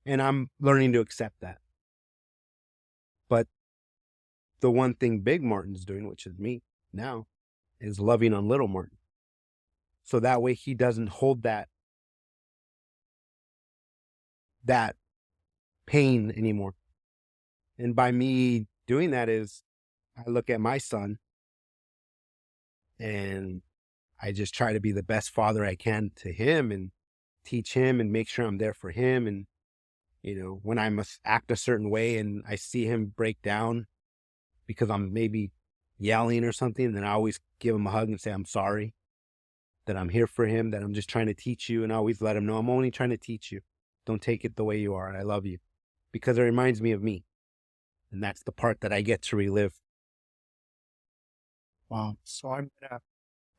And I'm learning to accept that. But the one thing big Martin's doing, which is me now, is loving on little Martin. So that way he doesn't hold that pain anymore. And by me doing that is I look at my son, and I just try to be the best father I can to him, and teach him and make sure I'm there for him. And, when I must act a certain way and I see him break down because I'm maybe yelling or something, then I always give him a hug and say, I'm sorry, that I'm here for him, that I'm just trying to teach you. And I always let him know I'm only trying to teach you. Don't take it the way you are. And I love you, because it reminds me of me. And that's the part that I get to relive. Wow. So I'm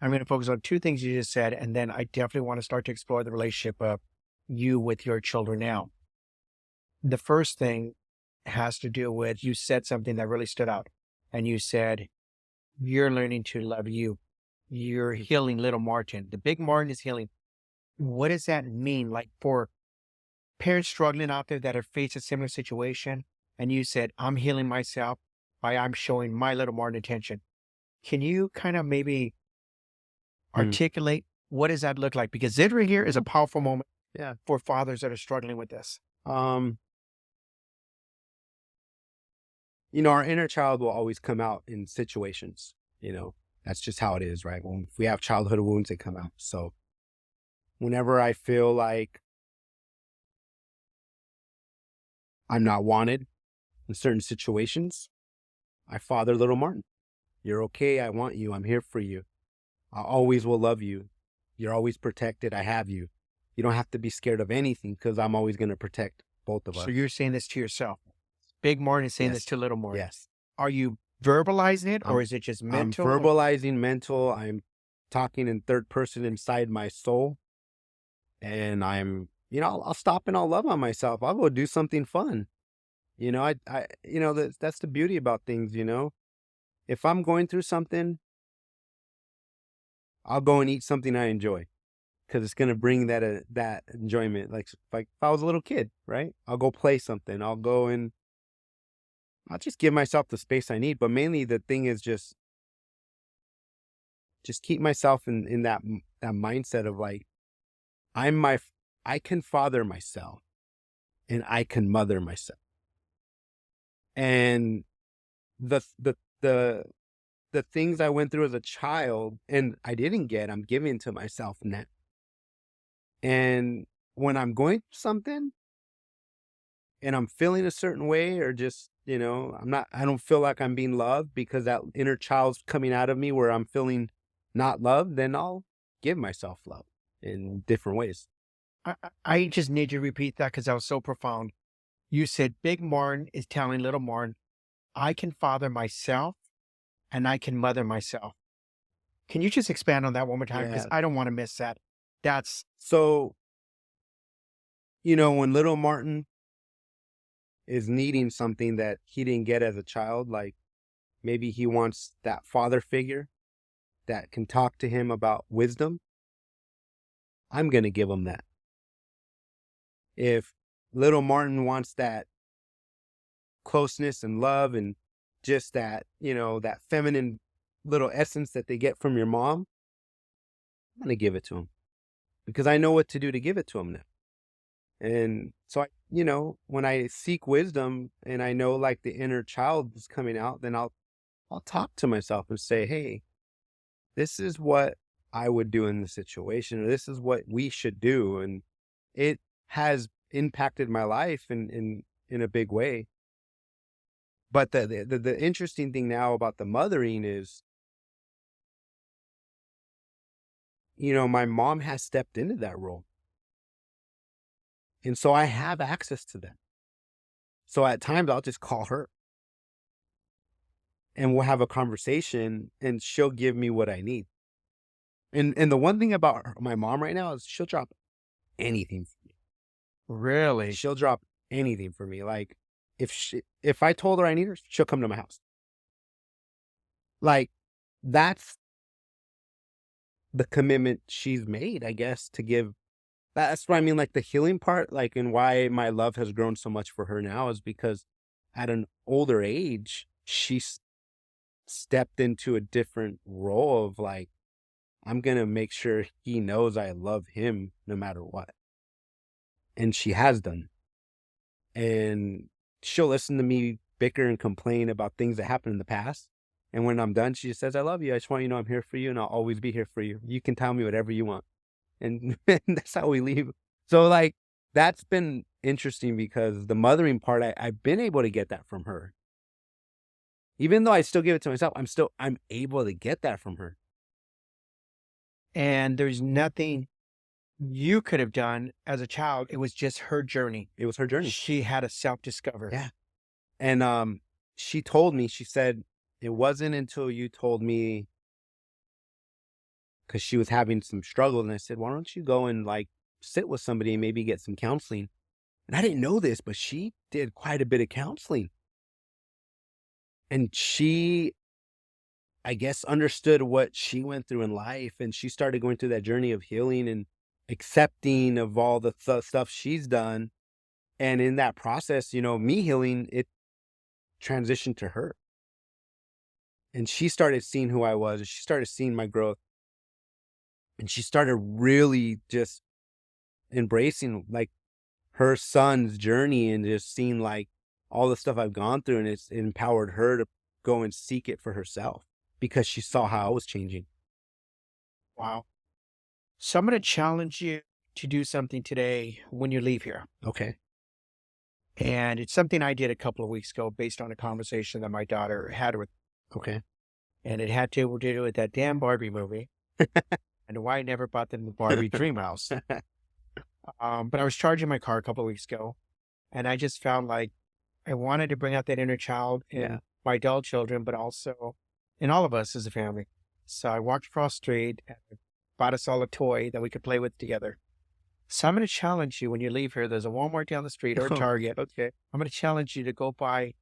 gonna focus on two things you just said, and then I definitely want to start to explore the relationship of you with your children now. The first thing, has to do with you said something that really stood out. And you said, you're learning to love you. You're healing little Martin. The big Martin is healing. What does that mean? Like for parents struggling out there that have faced a similar situation, and you said, I'm healing myself by I'm showing my little Martin attention. Can you kind of maybe Mm. articulate what does that look like? Because it right here is a powerful moment Yeah. for fathers that are struggling with this. Um, our inner child will always come out in situations, that's just how it is, right? When if we have childhood wounds, they come out. So whenever I feel like I'm not wanted in certain situations, I father little Martin. You're okay. I want you. I'm here for you. I always will love you. You're always protected. I have you. You don't have to be scared of anything because I'm always going to protect both of So us. you're saying this to yourself. Big Martin is saying this Yes. to little Martin. Yes. Are you verbalizing it or I'm- is it just I'm mental? verbalizing mental. I'm talking in third person inside my soul. And I'll stop and I'll love on myself. I'll go do something fun. That's the beauty about things, If I'm going through something, I'll go and eat something I enjoy because it's going to bring that enjoyment. Like if I was a little kid, right? I'll go play something. I'll go and I'll just give myself the space I need. But mainly the thing is just keep myself in that mindset of like, I'm my, I can father myself and I can mother myself. And the, the, the, the things I went through as a child and I didn't get, I'm giving to myself now. And when I'm going through something and I'm feeling a certain way or just, I don't feel like I'm being loved because that inner child's coming out of me where I'm feeling not loved, then I'll give myself love in different ways. I just need you to repeat that because that was so profound. You said Big Martin is telling little Martin, I can father myself and I can mother myself. Can you just expand on that one more time? Because Yeah. I don't want to miss that. That's So, when little Martin is needing something that he didn't get as a child, like maybe he wants that father figure that can talk to him about wisdom, I'm going to give him that. If little Martin wants that closeness and love and just that, that feminine little essence that they get from your mom, I'm going to give it to him because I know what to do to give it to him now. And so when I seek wisdom and I know like the inner child is coming out, then I'll talk to myself and say, hey, this is what I would do in the situation, or this is what we should do. And it has impacted my life in a big way. But the interesting thing now about the mothering is, my mom has stepped into that role. And so I have access to that. So at times I'll just call her and we'll have a conversation and she'll give me what I need. And the one thing about my mom right now is she'll drop anything for me. really. She'll drop anything for me. Like if I told her I need her, she'll come to my house. Like that's the commitment she's made, I guess, to give. That's what I mean, like the healing part, like, and why my love has grown so much for her now is because at an older age, she stepped into a different role of like, I'm going to make sure he knows I love him no matter what. And she has done. And she'll listen to me bicker and complain about things that happened in the past. And when I'm done, she just says, I love you. I just want you to know I'm here for you and I'll always be here for you. You can tell me whatever you want. And that's how we leave. So like, that's been interesting because the mothering part, I've been able to get that from her. Even though I still give it to myself, I'm able to get that from her. And there's nothing you could have done as a child. It was just her journey. It was her journey. She had to self-discover. Yeah. And she told me, she said, it wasn't until you told me, because she was having some struggles. And I said, why don't you go and like sit with somebody and maybe get some counseling? And I didn't know this, but she did quite a bit of counseling. And she, I guess, understood what she went through in life, and she started going through that journey of healing and accepting of all the stuff she's done. And in that process, me healing, it transitioned to her. And she started seeing who I was, and she started seeing my growth, and she started really just embracing like her son's journey and just seeing like all the stuff I've gone through, and it empowered her to go and seek it for herself because she saw how I was changing. Wow. So I'm going to challenge you to do something today when you leave here. Okay. And it's something I did a couple of weeks ago based on a conversation that my daughter had with, Okay. and it had to do with that damn Barbie movie and why I never bought them the Barbie dream house. But I was charging my car a couple of weeks ago, and I just found like I wanted to bring out that inner child in Yeah. my adult children, but also in all of us as a family. So I walked across the street and bought us all a toy that we could play with together. So I'm going to challenge you when you leave here. There's a Walmart down the street or a Target. Okay. I'm going to challenge you to go buy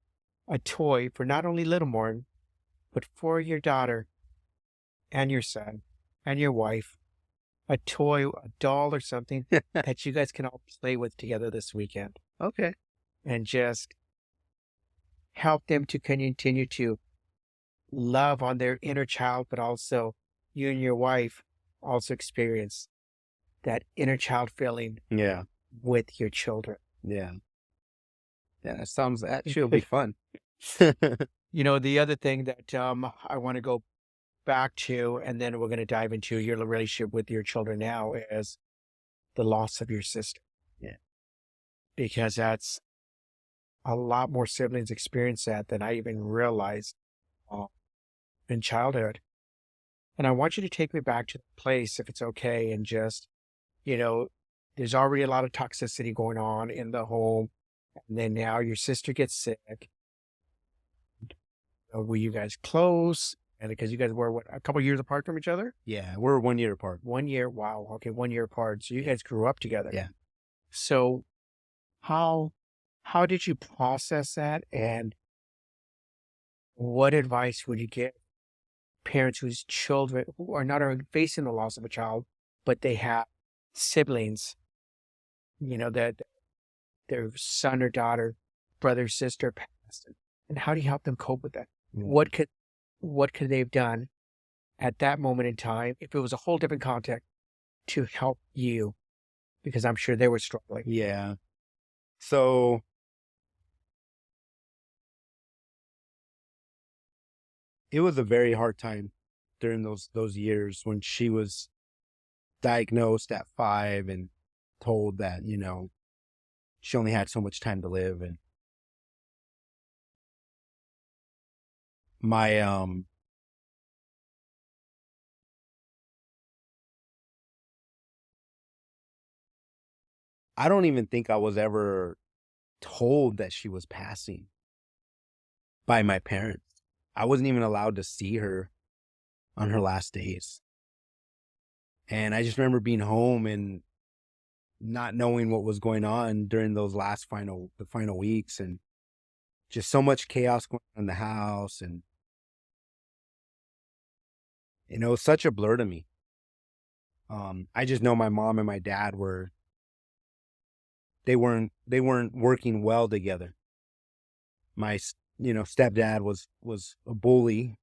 a toy for not only little Morton, but for your daughter and your son and your wife. A toy, a doll or something that you guys can all play with together this weekend, Okay. and just help them to continue to love on their inner child, but also you and your wife also experience that inner child feeling Yeah. with your children. Yeah. Yeah. That actually will be fun. You know, the other thing that I want to go back to, and then we're going to dive into your relationship with your children now, is the loss of your sister. Yeah. Because that's a lot more siblings experience that than I even realized in childhood. And I want you to take me back to the place, if it's okay, and just, there's already a lot of toxicity going on in the home. And then now your sister gets sick. Were you guys close? And because you guys were, what, a couple years apart from each other? Yeah. We're 1 year apart. 1 year. Wow. Okay. 1 year apart. So you guys grew up together. Yeah. So how did you process that? And what advice would you give parents whose children who are not only facing the loss of a child, but they have siblings, that their son or daughter, brother, sister passed? And how do you help them cope with that? Mm. What could they have done at that moment in time, if it was a whole different context, to help you? Because I'm sure they were struggling. Yeah. So it was a very hard time during those years when she was diagnosed at 5 and told that, she only had so much time to live. And my I don't even think I was ever told that she was passing by my parents. I wasn't even allowed to see her on her last days. And I just remember being home and not knowing what was going on during those the final weeks, and just so much chaos going on in the house. And, it was such a blur to me. I just know my mom and my dad they weren't working well together. My, stepdad was a bully,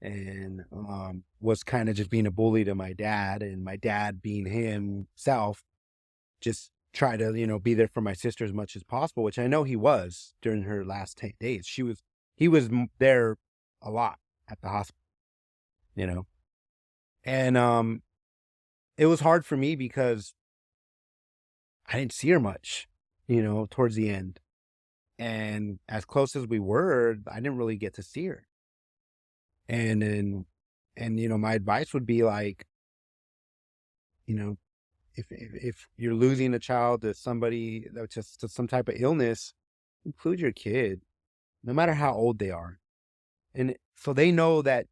and was kind of just being a bully to my dad, and my dad being himself just try to, be there for my sister as much as possible, which I know he was during her last 10 days. He was there a lot at the hospital, you know, and it was hard for me because I didn't see her much, towards the end. And as close as we were, I didn't really get to see her. And my advice would be like, you know, if you're losing a child to somebody that just to some type of illness, include your kid, no matter how old they are. And so they know that,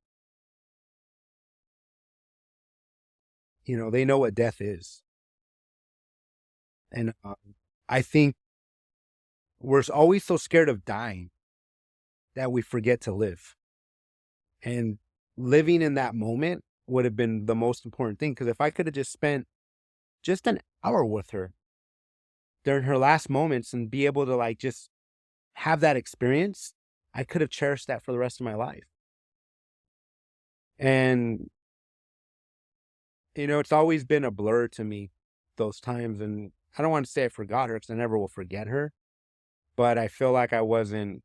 they know what death is. And I think we're always so scared of dying that we forget to live. And living in that moment would have been the most important thing. Because if I could have just spent just an hour with her during her last moments and be able to like just have that experience, I could have cherished that for the rest of my life. And, it's always been a blur to me, those times. And I don't want to say I forgot her because I never will forget her, but I feel like I wasn't,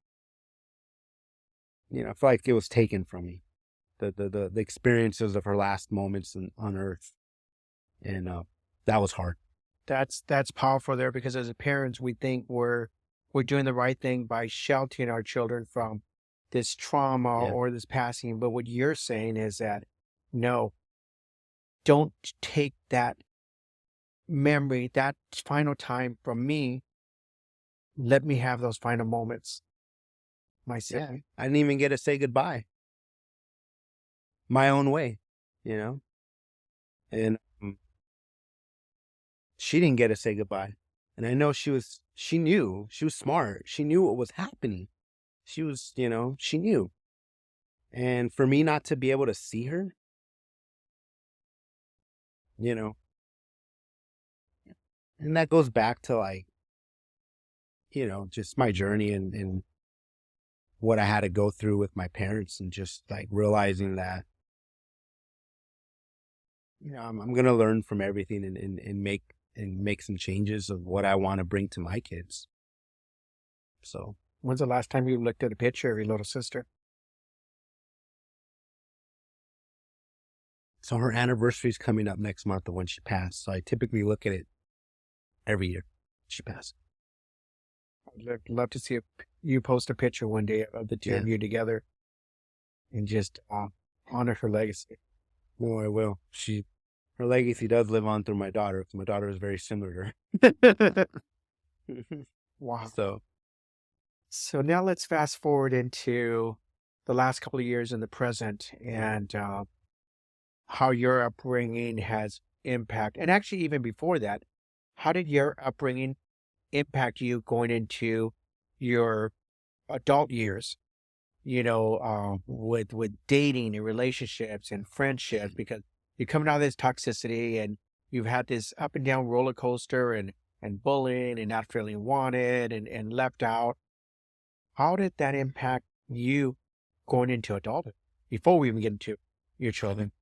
I feel like it was taken from me. The experiences of her last moments on earth. And that was hard. That's powerful there, because as a parents, we think we're doing the right thing by sheltering our children from this trauma Yeah. or this passing. But what you're saying is that no, don't take that memory, that final time from me. Let me have those final moments myself. Yeah. I didn't even get to say goodbye my own way, you know? And she didn't get to say goodbye. And I know she knew, she was smart. She knew what was happening. She was, she knew. And for me not to be able to see her, you know, and that goes back to like, just my journey and what I had to go through with my parents and just like realizing that, I'm going to learn from everything and make some changes of what I want to bring to my kids. So, When's the last time you looked at a picture of your little sister? so her anniversary is coming up next month of when she passed. So I typically look at it every year she passed. Love to see you post a picture one day of the two Yeah. of you together and just honor her legacy. No, I will. Her legacy does live on through my daughter, 'cause my daughter is very similar to her. Wow. So, So now let's fast forward into the last couple of years in the present, and how your upbringing has impact. And actually, even before that, how did your upbringing impact you going into your adult years? With dating and relationships and friendships, because you're coming out of this toxicity and you've had this up and down roller coaster and bullying and not feeling wanted and left out. How did that impact you going into adulthood before we even get into your children?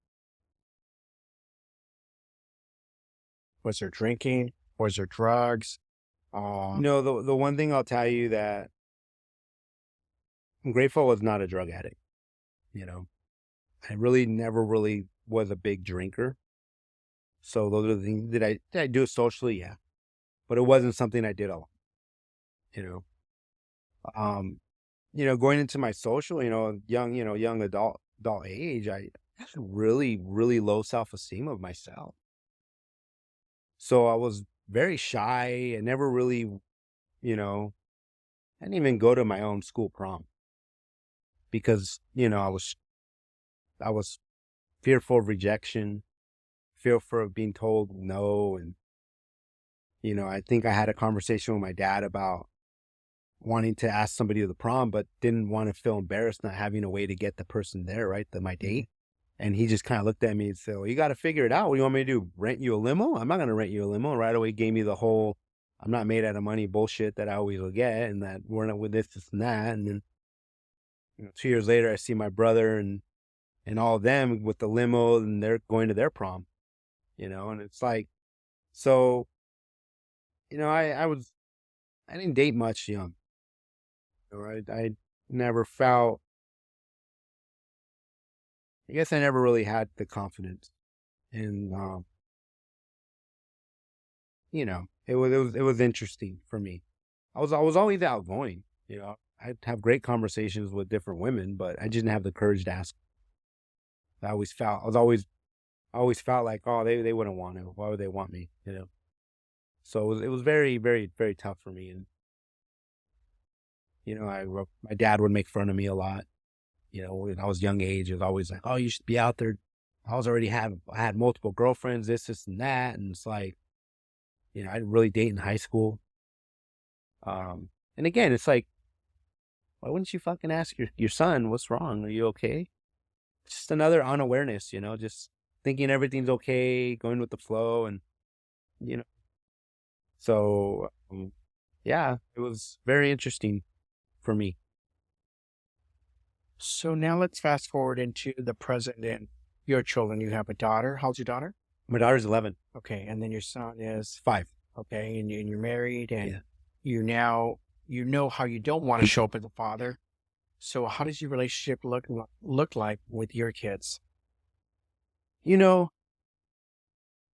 Was there drinking? Was there drugs? the one thing I'll tell you that I'm grateful I was not a drug addict. You know, I really never really was a big drinker. So those are the things did I do it socially? Yeah. But it wasn't something I did a lot, you know. Um, going into my social, young adult age, I had really, really low self-esteem of myself. So I was very shy. I never really, you know, I didn't even go to my own school prom because, I was fearful of rejection, fearful of being told no. And, I think I had a conversation with my dad about wanting to ask somebody to the prom, but didn't want to feel embarrassed not having a way to get the person there, right? My date. And he just kind of looked at me and said, well, you got to figure it out. What do you want me to do? Rent you a limo? I'm not going to rent you a limo. Right away gave me the whole, I'm not made out of money bullshit that I always will get, and that we're not with this and that. And then, 2 years later, I see my brother and all of them with the limo, and they're going to their prom, and it's like, so, I didn't date much young. I never felt, I guess I never really had the confidence. And, it was interesting for me. I was always outgoing, I'd have great conversations with different women, but I didn't have the courage to ask. I always felt like, oh, they wouldn't want to. Why would they want me? So it was very, very, very tough for me. And, my dad would make fun of me a lot. When I was young age, it was always like, oh, you should be out there. I had multiple girlfriends, this, and that. And it's like, I didn't really date in high school. And again, it's like, why wouldn't you fucking ask your son, what's wrong? Are you okay? Just another unawareness, just thinking everything's okay, going with the flow. And, you know, so yeah, it was very interesting for me. So now let's fast forward into the present and your children. You have a daughter. How's your daughter? My daughter's 11, Okay. And then your son is 5. okay. And you're married and Yeah. you now, you know how you don't want to show up as a father. So how does your relationship look like with your kids? You know,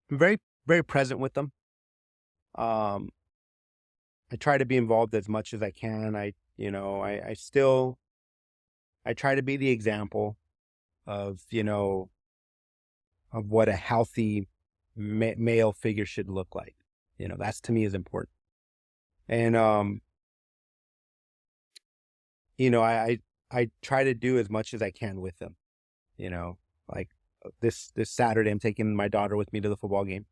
I'm very, very present with them. Um, I try to be involved as much as I can. I try to be the example of, of what a healthy male figure should look like. That's to me is important. And, I try to do as much as I can with them, like this Saturday, I'm taking my daughter with me to the football game.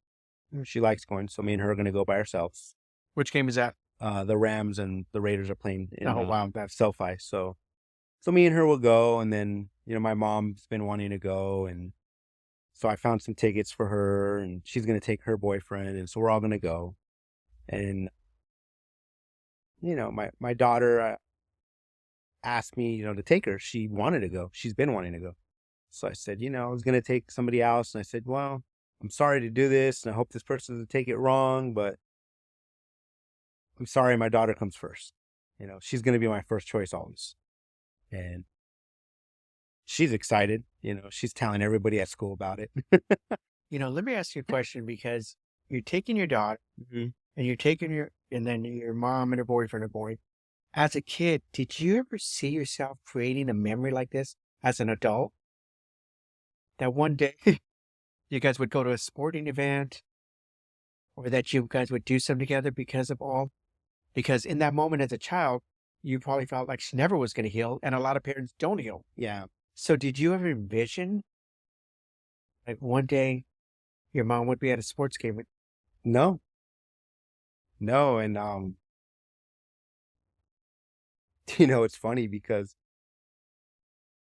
She likes going. So me and her are going to go by ourselves. Which game is that? The Rams and the Raiders are playing in Oh, wow. That's SoFi. So me and her will go, and then my mom's been wanting to go, and so I found some tickets for her, and she's gonna take her boyfriend, and so we're all gonna go. And my daughter asked me, to take her. She wanted to go. She's been wanting to go. So I said, I was gonna take somebody else, and I said, well, I'm sorry to do this, and I hope this person doesn't take it wrong, but I'm sorry, my daughter comes first. She's gonna be my first choice always. And she's excited. She's telling everybody at school about it. let me ask you a question because you're taking your daughter hmm and you're taking and then your mom and her boyfriend are going. As a kid, did you ever see yourself creating a memory like this as an adult? That one day you guys would go to a sporting event or that you guys would do something together because in that moment as a child, you probably felt like she never was going to heal. And a lot of parents don't heal. Yeah. So did you ever envision like one day your mom would be at a sports game with, No, no. And, it's funny because,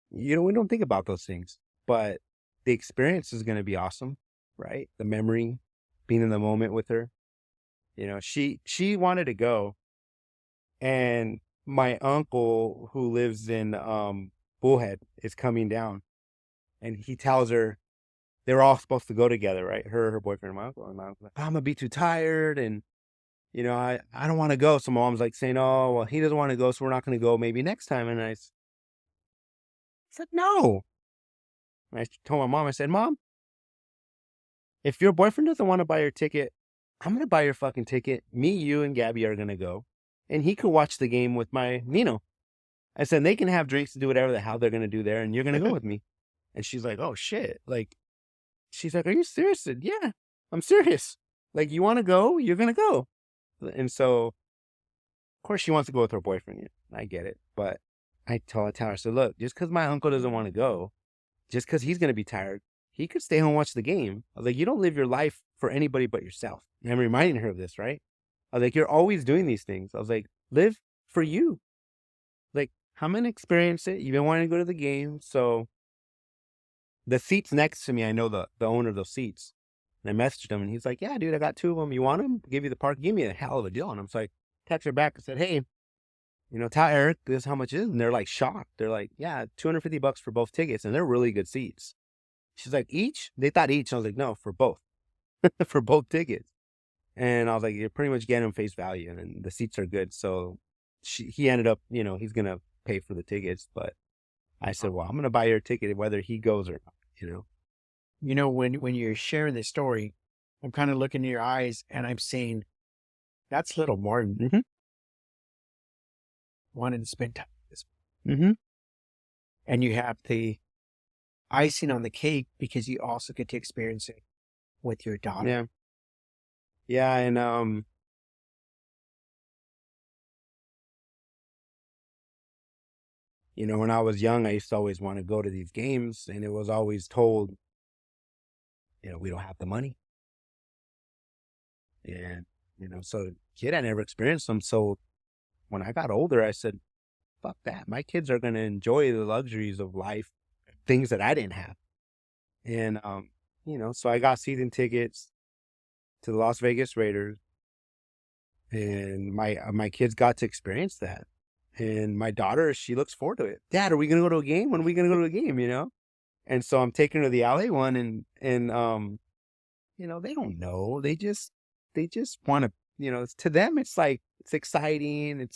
we don't think about those things, but the experience is going to be awesome, right? The memory, being in the moment with her, she wanted to go. And my uncle who lives in, Bullhead is coming down, and he tells her they were all supposed to go together, right? Her boyfriend, and my uncle. And my uncle's like, I'm gonna be too tired, and I don't want to go. So my mom's like saying, oh, well, he doesn't want to go, so we're not going to go. Maybe next time. And I said, no. And I told my mom, I said, Mom, if your boyfriend doesn't want to buy your ticket, I'm going to buy your fucking ticket. Me, you, and Gabby are going to go, and he could watch the game with my Nino. I said, they can have drinks and do whatever the hell they're going to do there, and you're going to go with me. And she's like, oh shit. Like, she's like, are you serious? I said, yeah, I'm serious. Like, you want to go? You're going to go. And so, of course, she wants to go with her boyfriend. Yeah, I get it. But I tell her, I said, look, just because my uncle doesn't want to go, just because he's going to be tired, he could stay home and watch the game. I was like, you don't live your life for anybody but yourself. And I'm reminding her of this, right? I was like, you're always doing these things. I was like, live for you. Like, come and experience it. You've been wanting to go to the game. So the seats next to me, I know the owner of those seats. And I messaged him, and he's like, yeah, dude, I got 2 of them. You want them? Give you the park. Give me a hell of a deal. And I'm like, text her back and said, hey, tell Eric this is how much it is. And they're like shocked. They're like, yeah, $250 for both tickets. And they're really good seats. She's like, each? They thought each. I was like, no, for both. For both tickets. And I was like, you're pretty much getting them face value. And the seats are good. So he ended up, he's going to pay for the tickets. But I said, well, I'm going to buy your ticket whether he goes or not, when you're sharing this story, I'm kind of looking in your eyes and I'm saying, that's little Martin Mm-hmm. wanting to spend time with this. Mm-hmm. And you have the icing on the cake because you also get to experience it with your daughter. Yeah. Yeah. And, when I was young, I used to always want to go to these games, and it was always told, we don't have the money. And, so kid, I never experienced them. So when I got older, I said, fuck that. My kids are going to enjoy the luxuries of life, things that I didn't have. And, so I got season tickets to the Las Vegas Raiders, and my kids got to experience that. And my daughter, she looks forward to it. Dad, are we going to go to a game? When are we going to go to a game? And so I'm taking her to the LA one, and they don't know. They just want to, to them, it's like, it's exciting.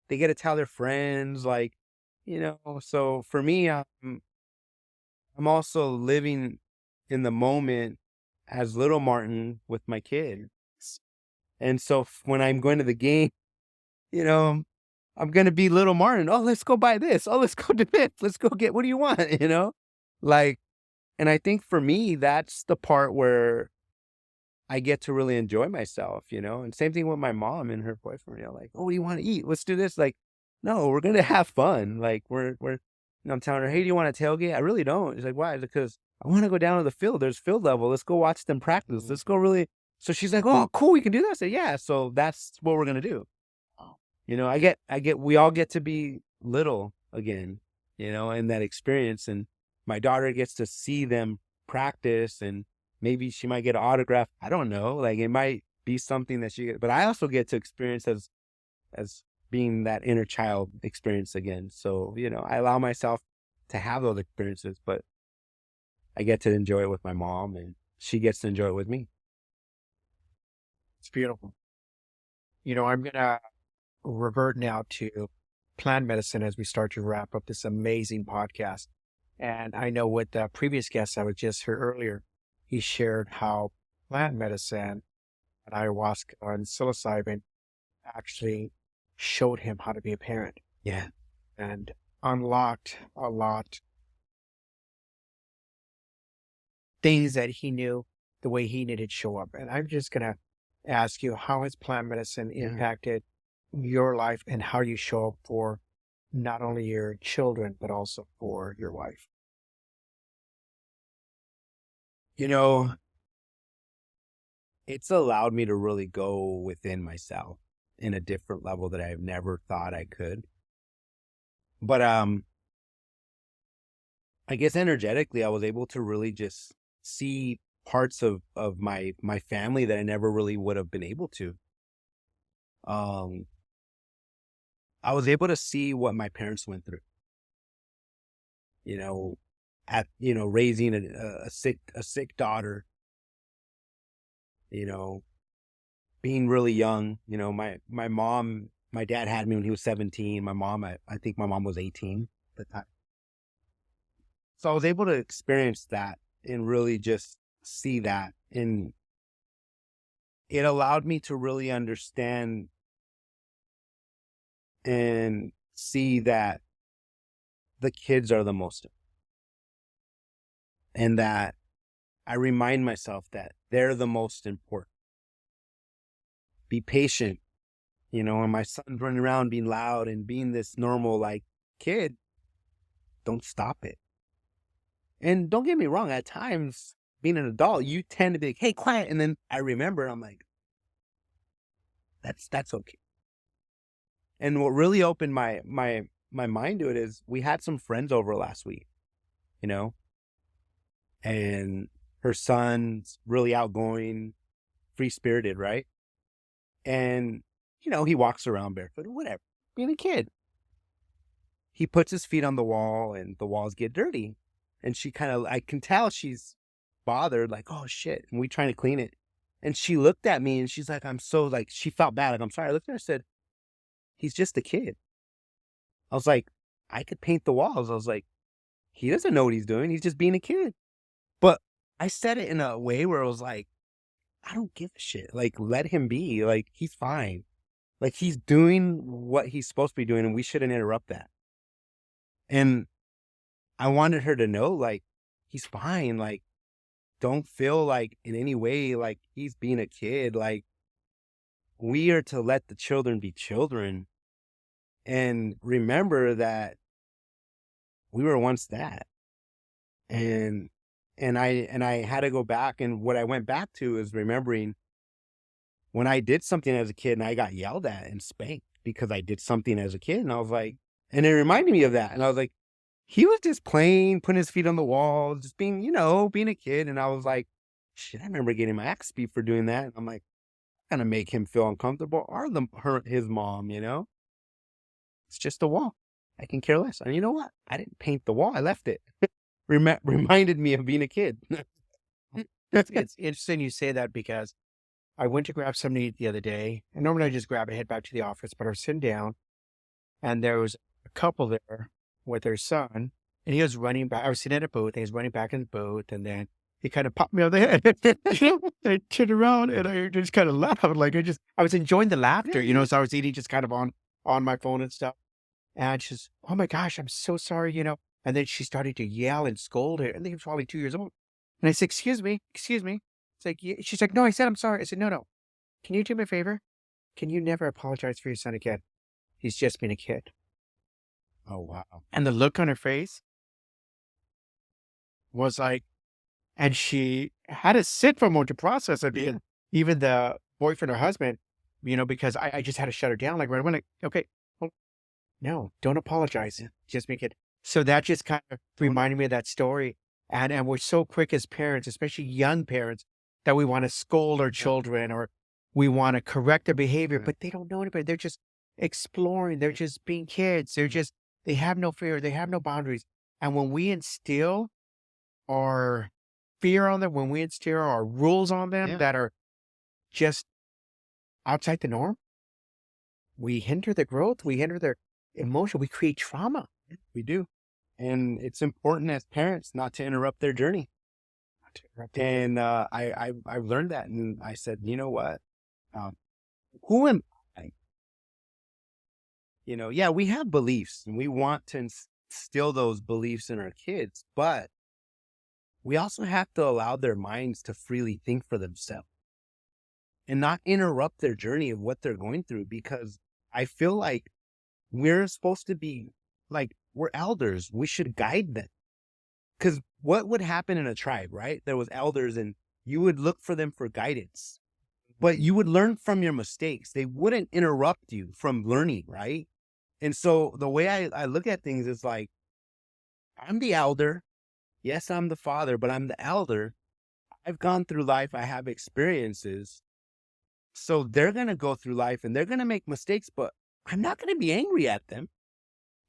They get to tell their friends, like, so for me, I'm also living in the moment as little Martin with my kids. And so when I'm going to the game, you know, I'm going to be little Martin. Oh, let's go buy this. Oh, let's go do this. Let's go get, what do you want? Like, and I think for me, that's the part where I get to really enjoy myself, and same thing with my mom and her boyfriend, like, oh, what do you want to eat? Let's do this. Like, no, we're going to have fun. Like I'm telling her, hey, do you want to tailgate? I really don't. She's like, why? Because I want to go down to the field. There's field level. Let's go watch them practice. Let's go really. So she's like, oh, cool. We can do that. I said, yeah. So that's what we're going to do. We all get to be little again, in that experience. And my daughter gets to see them practice, and maybe she might get an autograph. I don't know. Like, it might be something that but I also get to experience as being that inner child experience again. So, I allow myself to have those experiences, but I get to enjoy it with my mom, and she gets to enjoy it with me. It's beautiful. I'm going to revert now to plant medicine as we start to wrap up this amazing podcast. And I know with the previous guest I was just here earlier, he shared how plant medicine and ayahuasca and psilocybin actually showed him how to be a parent. Yeah. And unlocked a lot things that he knew the way he needed to show up. And I'm just going to ask you, how has plant medicine impacted your life and how you show up for not only your children, but also for your wife? It's allowed me to really go within myself in a different level that I've never thought I could. But I guess energetically, I was able to really just see parts of my family that I never really would have been able to. I was able to see what my parents went through, raising a sick daughter, being really young. My dad had me when he was 17. My mom, I think my mom was 18 at the time. So I was able to experience that and really just see that. And it allowed me to really understand and see that the kids are the most, and that I remind myself that they're the most important. Be patient, and my son's running around being loud and being this normal, like, kid. Don't stop it. And don't get me wrong, at times, being an adult, you tend to be like, hey, quiet. And then I remember, I'm like, that's okay. And what really opened my mind to it is we had some friends over last week, and her son's really outgoing, free-spirited, right? And, he walks around barefoot, whatever, being a kid. He puts his feet on the wall and the walls get dirty. And I can tell she's bothered, like, oh shit. And we trying to clean it. And she looked at me and she's like, she felt bad. Like, I'm sorry. I looked at her and said, he's just a kid. I was like, I could paint the walls. I was like, he doesn't know what he's doing. He's just being a kid. But I said it in a way where it was like, I don't give a shit. Like, let him be. Like, he's fine. Like, he's doing what he's supposed to be doing, and we shouldn't interrupt that. And I wanted her to know, like, he's fine. Like, don't feel like in any way like he's being a kid. Like, we are to let the children be children and remember that we were once that. And I had to go back, and what I went back to is remembering when I did something as a kid and I got yelled at and spanked. because I did something as a kid. And I was like, and it reminded me of that. And I was like, he was just playing, putting his feet on the wall, just being, being a kid. And I was like, shit, I remember getting my ass beat for doing that. And I'm like, gonna make him feel uncomfortable or his mom, It's just a wall. I can care less. And you know what? I didn't paint the wall. I left it. Reminded me of being a kid. It's interesting you say that because I went to grab something to eat the other day, and normally I just grab and head back to the office, but I was sitting down, and there was a couple there with their son, and he was running back. I was sitting at a booth, and he was running back in the booth, and then he kind of popped me on the head. I turned around, and I just kind of laughed. Like I was enjoying the laughter, so I was eating just kind of on my phone and stuff. And she's, oh my gosh, I'm so sorry. And then she started to yell and scold her. I think he was probably 2 years old. And I said, excuse me. It's like, yeah. She's like, no, I said, I'm sorry. I said, no. Can you do me a favor? Can you never apologize for your son again? He's just been a kid. Oh, wow. And the look on her face was like, and she had to sit for a moment to process it. Because even the boyfriend or husband, because I just had to shut her down. Like, right away, like, okay, well, no, don't apologize. Just make it. So that just kind of reminded me of that story. And we're so quick as parents, especially young parents, that we want to scold our children or we want to correct their behavior, but they don't know anybody. They're just exploring. They're just being kids. They have no fear. They have no boundaries. And when we instill our fear on them, when we instill our rules on them that are just outside the norm, we hinder their growth. We hinder their emotion. We create trauma. We do. And it's important as parents not to interrupt their journey. And I've learned that. And I said, you know what? Who am I? We have beliefs and we want to instill those beliefs in our kids, but we also have to allow their minds to freely think for themselves and not interrupt their journey of what they're going through, because I feel like we're supposed to be like, we're elders. We should guide them. Because what would happen in a tribe, right? There was elders and you would look for them for guidance, but you would learn from your mistakes. They wouldn't interrupt you from learning, right? And so the way I look at things is like, I'm the elder. Yes, I'm the father, but I'm the elder. I've gone through life. I have experiences. So they're going to go through life and they're going to make mistakes, but I'm not going to be angry at them,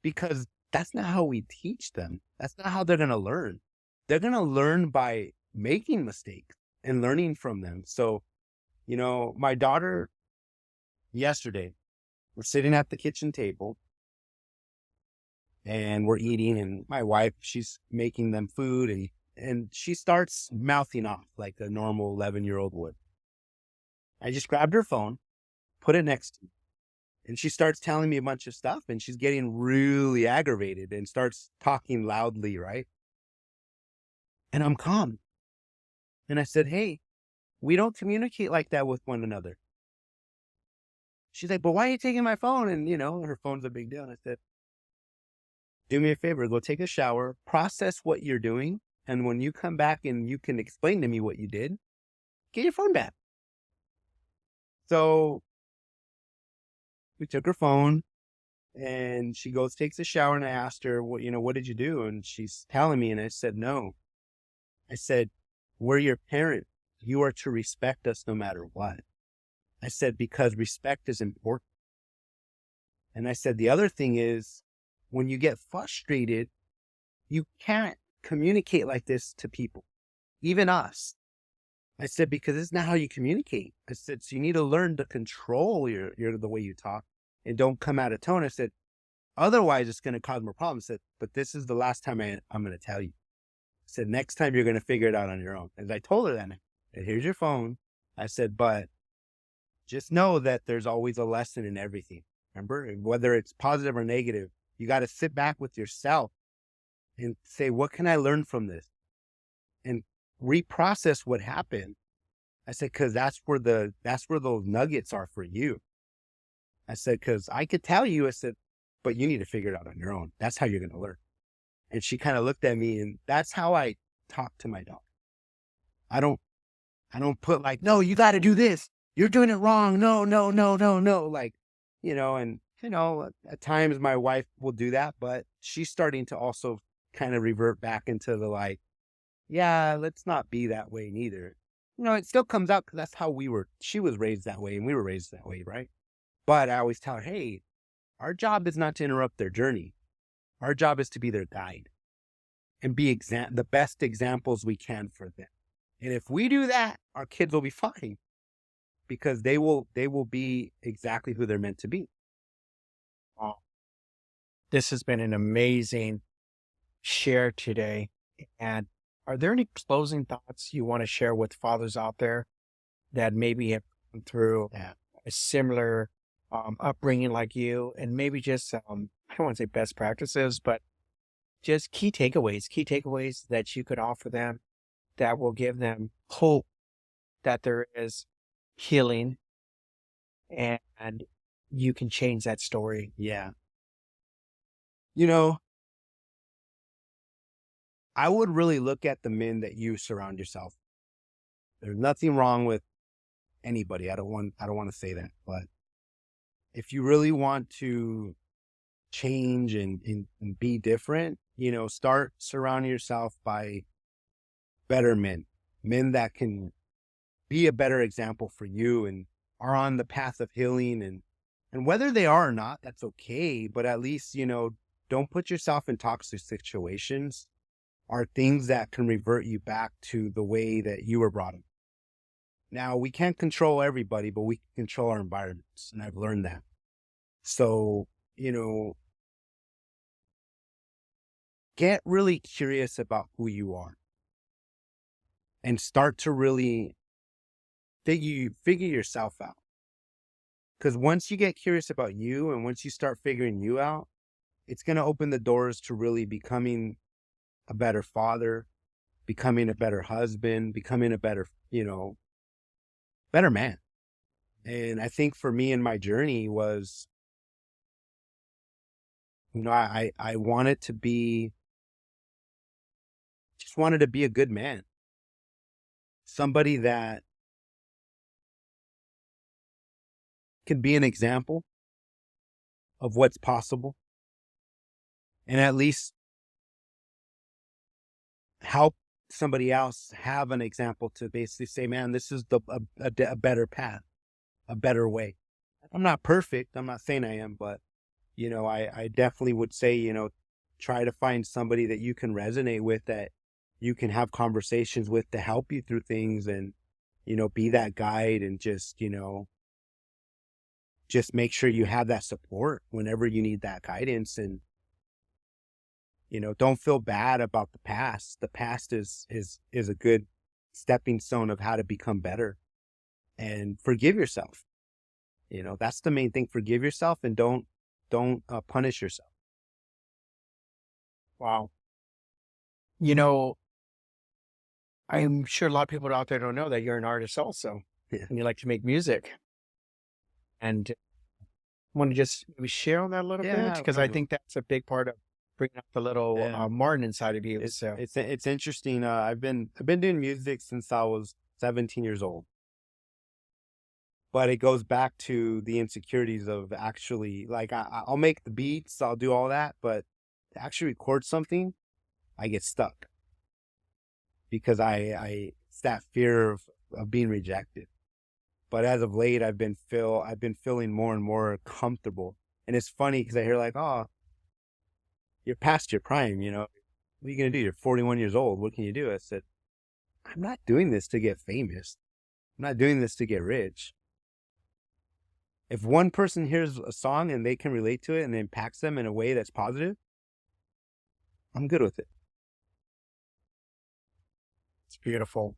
because that's not how we teach them. That's not how they're going to learn. They're going to learn by making mistakes and learning from them. So, my daughter, yesterday, we're sitting at the kitchen table and we're eating, and my wife, she's making them food, and she starts mouthing off like a normal 11-year-old would. I just grabbed her phone, put it next to me, and she starts telling me a bunch of stuff, and she's getting really aggravated and starts talking loudly, right? And I'm calm. And I said, hey, we don't communicate like that with one another. She's like, but why are you taking my phone? And, her phone's a big deal. And I said, do me a favor, go take a shower, process what you're doing. And when you come back and you can explain to me what you did, get your phone back. So we took her phone and she goes, takes a shower, and I asked her, what did you do? And she's telling me, and I said, no. I said, we're your parent. You are to respect us no matter what. I said, because respect is important. And I said, the other thing is, when you get frustrated, you can't communicate like this to people, even us. I said, because it's not how you communicate. I said, so you need to learn to control the way you talk and don't come out of tone. I said, otherwise it's going to cause more problems. I said, but this is the last time I'm going to tell you. I said, next time you're going to figure it out on your own. As I told her that, and here's your phone. I said, but just know that there's always a lesson in everything. Remember, whether it's positive or negative, you got to sit back with yourself and say, what can I learn from this? And reprocess what happened. I said, because that's where those nuggets are for you. I said, because I could tell you, I said, but you need to figure it out on your own. That's how you're going to learn. And she kind of looked at me, and that's how I talk to my daughter. I don't put like, no, you got to do this. You're doing it wrong. No. Like, and at times my wife will do that, but she's starting to also kind of revert back into the like, yeah, let's not be that way neither. It still comes out because that's how she was raised that way and we were raised that way, right? But I always tell her, hey, our job is not to interrupt their journey. Our job is to be their guide and be the best examples we can for them. And if we do that, our kids will be fine because they will be exactly who they're meant to be. Wow. This has been an amazing share today. And are there any closing thoughts you want to share with fathers out there that maybe have gone through a similar upbringing like you, and maybe just I don't want to say best practices, but just key takeaways that you could offer them that will give them hope that there is healing and you can change that story. Yeah. You know, I would really look at the men that you surround yourself. There's nothing wrong with anybody. I don't want to say that, but if you really want to change and be different, start surrounding yourself by better men that can be a better example for you and are on the path of healing. And whether they are or not, that's okay. But at least, don't put yourself in toxic situations or things that can revert you back to the way that you were brought up. Now, we can't control everybody, but we can control our environments. And I've learned that. So, get really curious about who you are and start to really figure yourself out. Because once you get curious about you and once you start figuring you out, it's going to open the doors to really becoming a better father, becoming a better husband, becoming a better, better man. And I think for me in my journey was, I wanted to be, just wanted to be a good man. Somebody that can be an example of what's possible and at least help somebody else have an example to basically say, man, this is a better path, a better way. I'm not perfect. I'm not saying I am, but, I definitely would say, try to find somebody that you can resonate with, that you can have conversations with to help you through things and, be that guide and just make sure you have that support whenever you need that guidance. And, don't feel bad about the past. The past is a good stepping stone of how to become better, and forgive yourself. That's the main thing. Forgive yourself and don't punish yourself. Wow. You know, I'm sure a lot of people out there don't know that you're an artist also, Yeah. and you like to make music. And want to just maybe share on that a little bit? Because I think that's a big part of bringing up the little Yeah. Martin inside of you. It's So, it's interesting. I've been doing music since I was 17 years old, but it goes back to the insecurities of actually like I'll make the beats, I'll do all that, but to actually record something, I get stuck because it's that fear of being rejected. But as of late, I've been feeling more and more comfortable, and it's funny because I hear like, oh, you're past your prime, what are you going to do? You're 41 years old. What can you do? I said, I'm not doing this to get famous. I'm not doing this to get rich. If one person hears a song and they can relate to it and it impacts them in a way that's positive, I'm good with it. it's beautiful.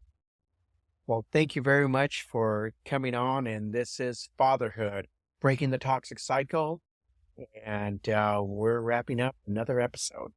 Well, thank you very much for coming on. And this is Fatherhood, Breaking the Toxic Cycle. And we're wrapping up another episode.